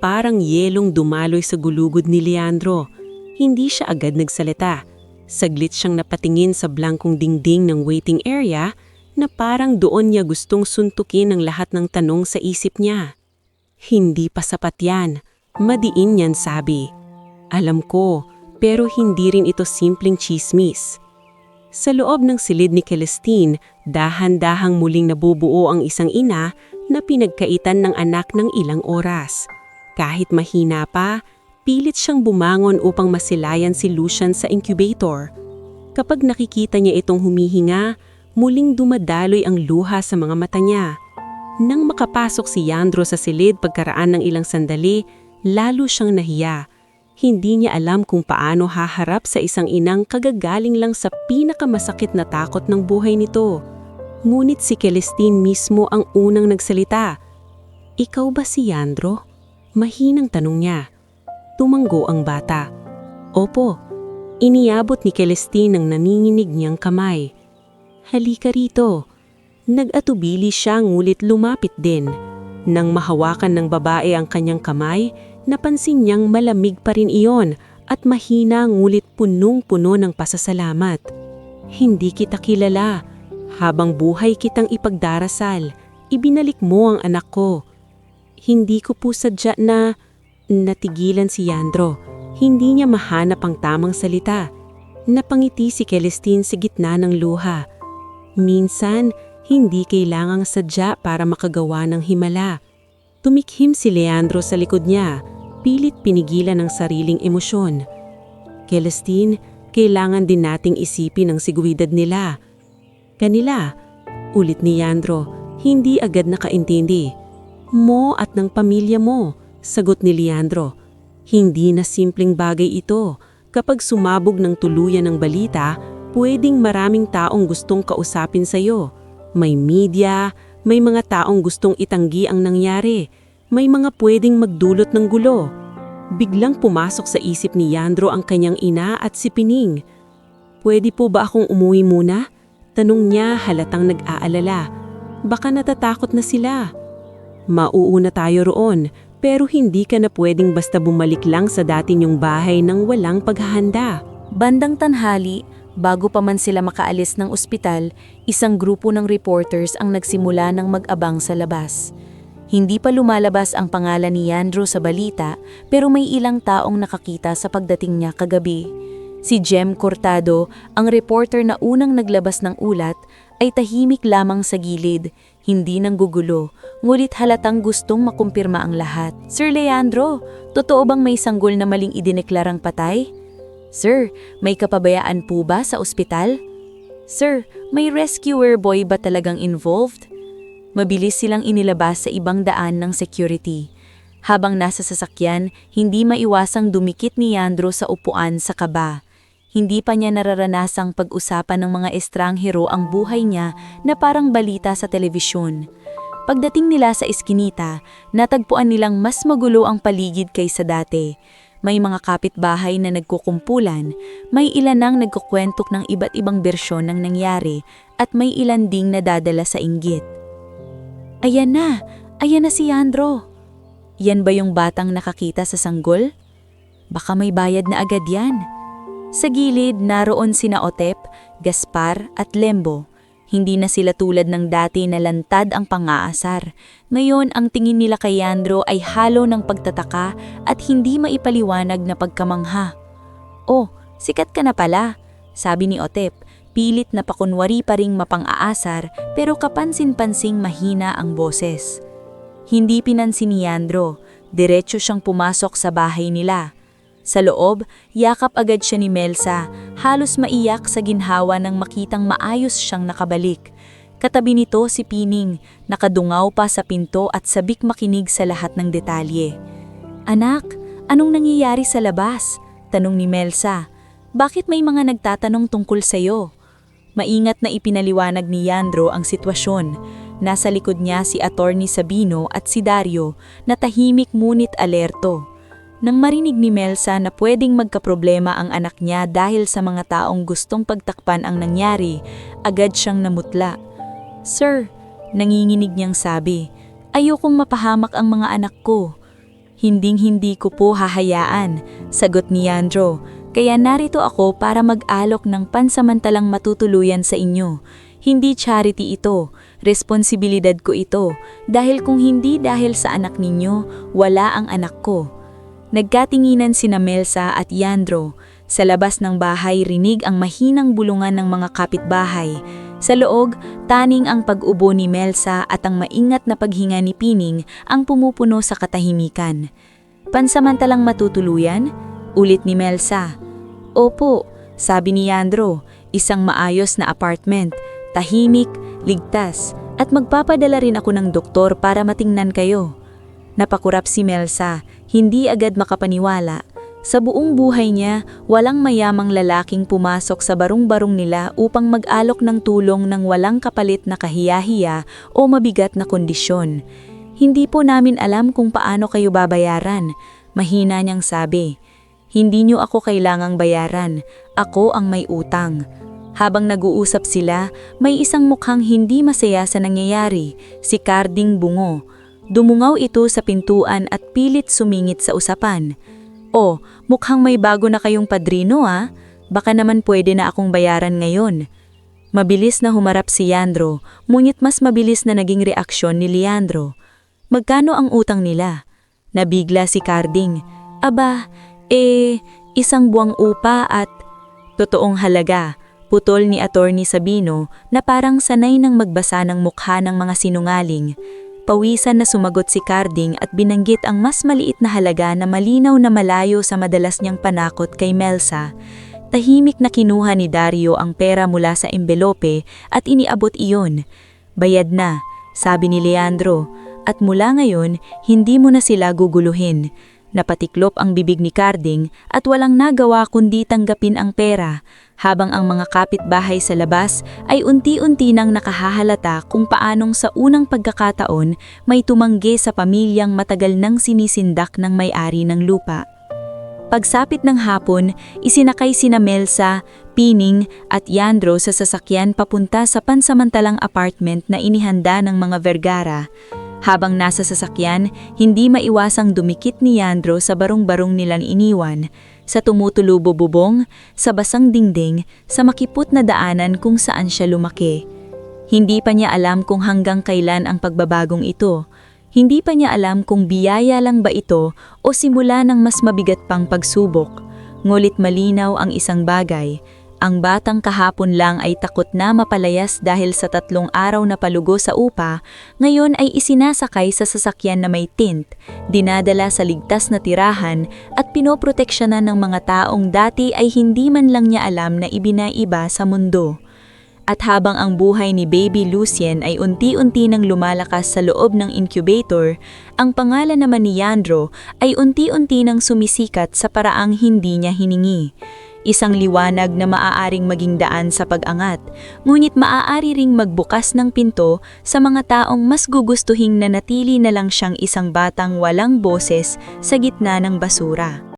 Parang yelong dumaloy sa gulugod ni Leandro. Hindi siya agad nagsalita. Saglit siyang napatingin sa blankong dingding ng waiting area na parang doon niya gustong suntukin ang lahat ng tanong sa isip niya. "Hindi pa sapat yan," madiin niyan sabi. "Alam ko, pero hindi rin ito simpleng chismis." Sa loob ng silid ni Celestine, dahan-dahang muling nabubuo ang isang ina na pinagkaitan ng anak ng ilang oras. Kahit mahina pa, pilit siyang bumangon upang masilayan si Lucian sa incubator. Kapag nakikita niya itong humihinga, muling dumadaloy ang luha sa mga mata niya. Nang makapasok si Yandro sa silid pagkaraan ng ilang sandali, lalo siyang nahiya. Hindi niya alam kung paano haharap sa isang inang kagagaling lang sa pinakamasakit na takot ng buhay nito. Ngunit si Celestine mismo ang unang nagsalita. "Ikaw ba si Yandro?" Mahinang tanong niya. Tumanggo ang bata. "Opo." Iniabot ni Celestine ang nanginginig niyang kamay. "Halika rito." Nag-atubili siya ngulit lumapit din. Nang mahawakan ng babae ang kanyang kamay, napansin niyang malamig pa rin iyon at mahina ngulit punong-puno ng pasasalamat. "Hindi kita kilala. Habang buhay kitang ipagdarasal, ibinalik mo ang anak ko." "Hindi ko po sadya na..." Natigilan si Yandro. Hindi niya mahanap ang tamang salita. Napangiti si Celestine sa gitna ng luha. Minsan, hindi kailangang sadya para makagawa ng himala. Tumikhim si Leandro sa likod niya, pilit pinigilan ang sariling emosyon. "Celestine, kailangan din nating isipin ang seguridad nila." "Kanila?" ulit ni Yandro, hindi agad nakaintindi. "Mo at ng pamilya mo," sagot ni Leandro. "Hindi na simpleng bagay ito. Kapag sumabog ng tuluyan ng balita, pwedeng maraming taong gustong kausapin sa'yo. May media, may mga taong gustong itanggi ang nangyari, may mga pwedeng magdulot ng gulo." Biglang pumasok sa isip ni Yandro ang kanyang ina at si Pining. "Pwede po ba akong umuwi muna?" tanong niya halatang nag-aalala. "Baka natatakot na sila." "Mauuna tayo roon. Pero hindi ka na pwedeng basta bumalik lang sa dati niyong bahay nang walang paghahanda." Bandang tanghali, bago pa man sila makaalis ng ospital, isang grupo ng reporters ang nagsimula ng mag-abang sa labas. Hindi pa lumalabas ang pangalan ni Yandro sa balita pero may ilang taong nakakita sa pagdating niya kagabi. Si Jem Cortado, ang reporter na unang naglabas ng ulat, ay tahimik lamang sa gilid, hindi nang gugulo, ngulit halatang gustong makumpirma ang lahat. Sir Leandro, totoo bang may sanggol na maling idineklarang patay? Sir, may kapabayaan po ba sa ospital? Sir, may rescuer boy ba talagang involved? Mabilis silang inilabas sa ibang daan ng security. Habang nasa sasakyan, hindi maiwasang dumikit ni Yandro sa upuan sa kaba. Hindi pa niya nararanasang pag-usapan ng mga estranghero ang buhay niya na parang balita sa telebisyon. Pagdating nila sa iskinita, natagpuan nilang mas magulo ang paligid kaysa dati. May mga kapitbahay na nagkukumpulan, may ilan nang nagkukwentok ng iba't ibang bersyon ng nangyari, at may ilan ding nadadala sa inggit. Ayan na si Yandro. Yan ba yung batang nakakita sa sanggol? Baka may bayad na agad yan. Sa gilid, naroon sina Otep, Gaspar at Lembo. Hindi na sila tulad ng dati na lantad ang pang-aasar. Ngayon, ang tingin nila kay Yandro ay halo ng pagtataka at hindi maipaliwanag na pagkamangha. "Oh, sikat ka na pala," sabi ni Otep. Pilit na pakunwari pa ring mapang-aasar pero kapansin-pansing mahina ang boses. Hindi pinansin ni Yandro, diretso siyang pumasok sa bahay nila. Sa loob, yakap agad siya ni Melsa, halos maiyak sa ginhawa nang makitang maayos siyang nakabalik. Katabi nito si Pining, nakadungaw pa sa pinto at sabik makinig sa lahat ng detalye. "Anak, anong nangyayari sa labas?" tanong ni Melsa. "Bakit may mga nagtatanong tungkol sa'yo?" Maingat na ipinaliwanag ni Yandro ang sitwasyon. Nasa likod niya si Attorney Sabino at si Dario na tahimik ngunit alerto. Nang marinig ni Melsa na pwedeng magkaproblema ang anak niya dahil sa mga taong gustong pagtakpan ang nangyari, agad siyang namutla. "Sir," nanginginig niyang sabi, "ayokong mapahamak ang mga anak ko." "Hinding-hindi ko po hahayaan," sagot ni Yandro. "Kaya narito ako para mag-alok ng pansamantalang matutuluyan sa inyo. Hindi charity ito, responsibilidad ko ito, dahil kung hindi dahil sa anak ninyo, wala ang anak ko." Nagkatinginan sina Melsa at Yandro. Sa labas ng bahay rinig ang mahinang bulungan ng mga kapitbahay. Sa loob, taning ang pag-ubo ni Melsa at ang maingat na paghinga ni Pining ang pumupuno sa katahimikan. "Pansamantalang matutuluyan?" ulit ni Melsa. "Opo," sabi ni Yandro, "isang maayos na apartment, tahimik, ligtas, at magpapadala rin ako ng doktor para matingnan kayo." Napakurap si Melsa, hindi agad makapaniwala. Sa buong buhay niya, walang mayamang lalaking pumasok sa barong-barong nila upang mag-alok ng tulong ng walang kapalit na kahiyahiya o mabigat na kondisyon. "Hindi po namin alam kung paano kayo babayaran," mahina niyang sabi. "Hindi niyo ako kailangang bayaran, ako ang may utang." Habang nag-uusap sila, may isang mukhang hindi masaya sa nangyayari, si Carding Bungo. Dumungaw ito sa pintuan at pilit sumingit sa usapan. "Oh, mukhang may bago na kayong padrino ah. Baka naman pwede na akong bayaran ngayon." Mabilis na humarap si Yandro, ngunit mas mabilis na naging reaksyon ni Leandro. "Magkano ang utang nila?" Nabigla si Carding. "Aba, isang buwang upa at..." "Totoong halaga," putol ni Attorney Sabino na parang sanay nang magbasa ng mukha ng mga sinungaling. Pawisan na sumagot si Carding at binanggit ang mas maliit na halaga na malinaw na malayo sa madalas niyang panakot kay Melsa. Tahimik na kinuha ni Dario ang pera mula sa embelope at iniabot iyon. "Bayad na," sabi ni Leandro, "at mula ngayon, hindi mo na sila guguluhin." Napatiklop ang bibig ni Carding at walang nagawa kundi tanggapin ang pera, habang ang mga kapitbahay sa labas ay unti-unti nang nakahahalata kung paanong sa unang pagkakataon may tumanggi sa pamilyang matagal nang sinisindak ng may-ari ng lupa. Pagsapit ng hapon, isinakay sina Melsa, Pining at Yandro sa sasakyan papunta sa pansamantalang apartment na inihanda ng mga Vergara. Habang nasa sasakyan, hindi maiwasang dumikit ni Yandro sa barong-barong nilang iniwan, sa tumutulobo bubong, sa basang dingding, sa makipot na daanan kung saan siya lumaki. Hindi pa niya alam kung hanggang kailan ang pagbabagong ito. Hindi pa niya alam kung biyaya lang ba ito o simula ng mas mabigat pang pagsubok. Ngulit malinaw ang isang bagay. Ang batang kahapon lang ay takot na mapalayas dahil sa 3 araw na palugo sa upa, ngayon ay isinasakay sa sasakyan na may tint, dinadala sa ligtas na tirahan at pinoproteksyonan ng mga taong dati ay hindi man lang niya alam na ibinaiba sa mundo. At habang ang buhay ni Baby Lucien ay unti-unti nang lumalakas sa loob ng incubator, ang pangalan naman ni Yandro ay unti-unti nang sumisikat sa paraang hindi niya hiningi. Isang liwanag na maaaring maging daan sa pag-angat, ngunit maaari ring magbukas ng pinto sa mga taong mas gugustuhing nanatili na lang siyang isang batang walang boses sa gitna ng basura.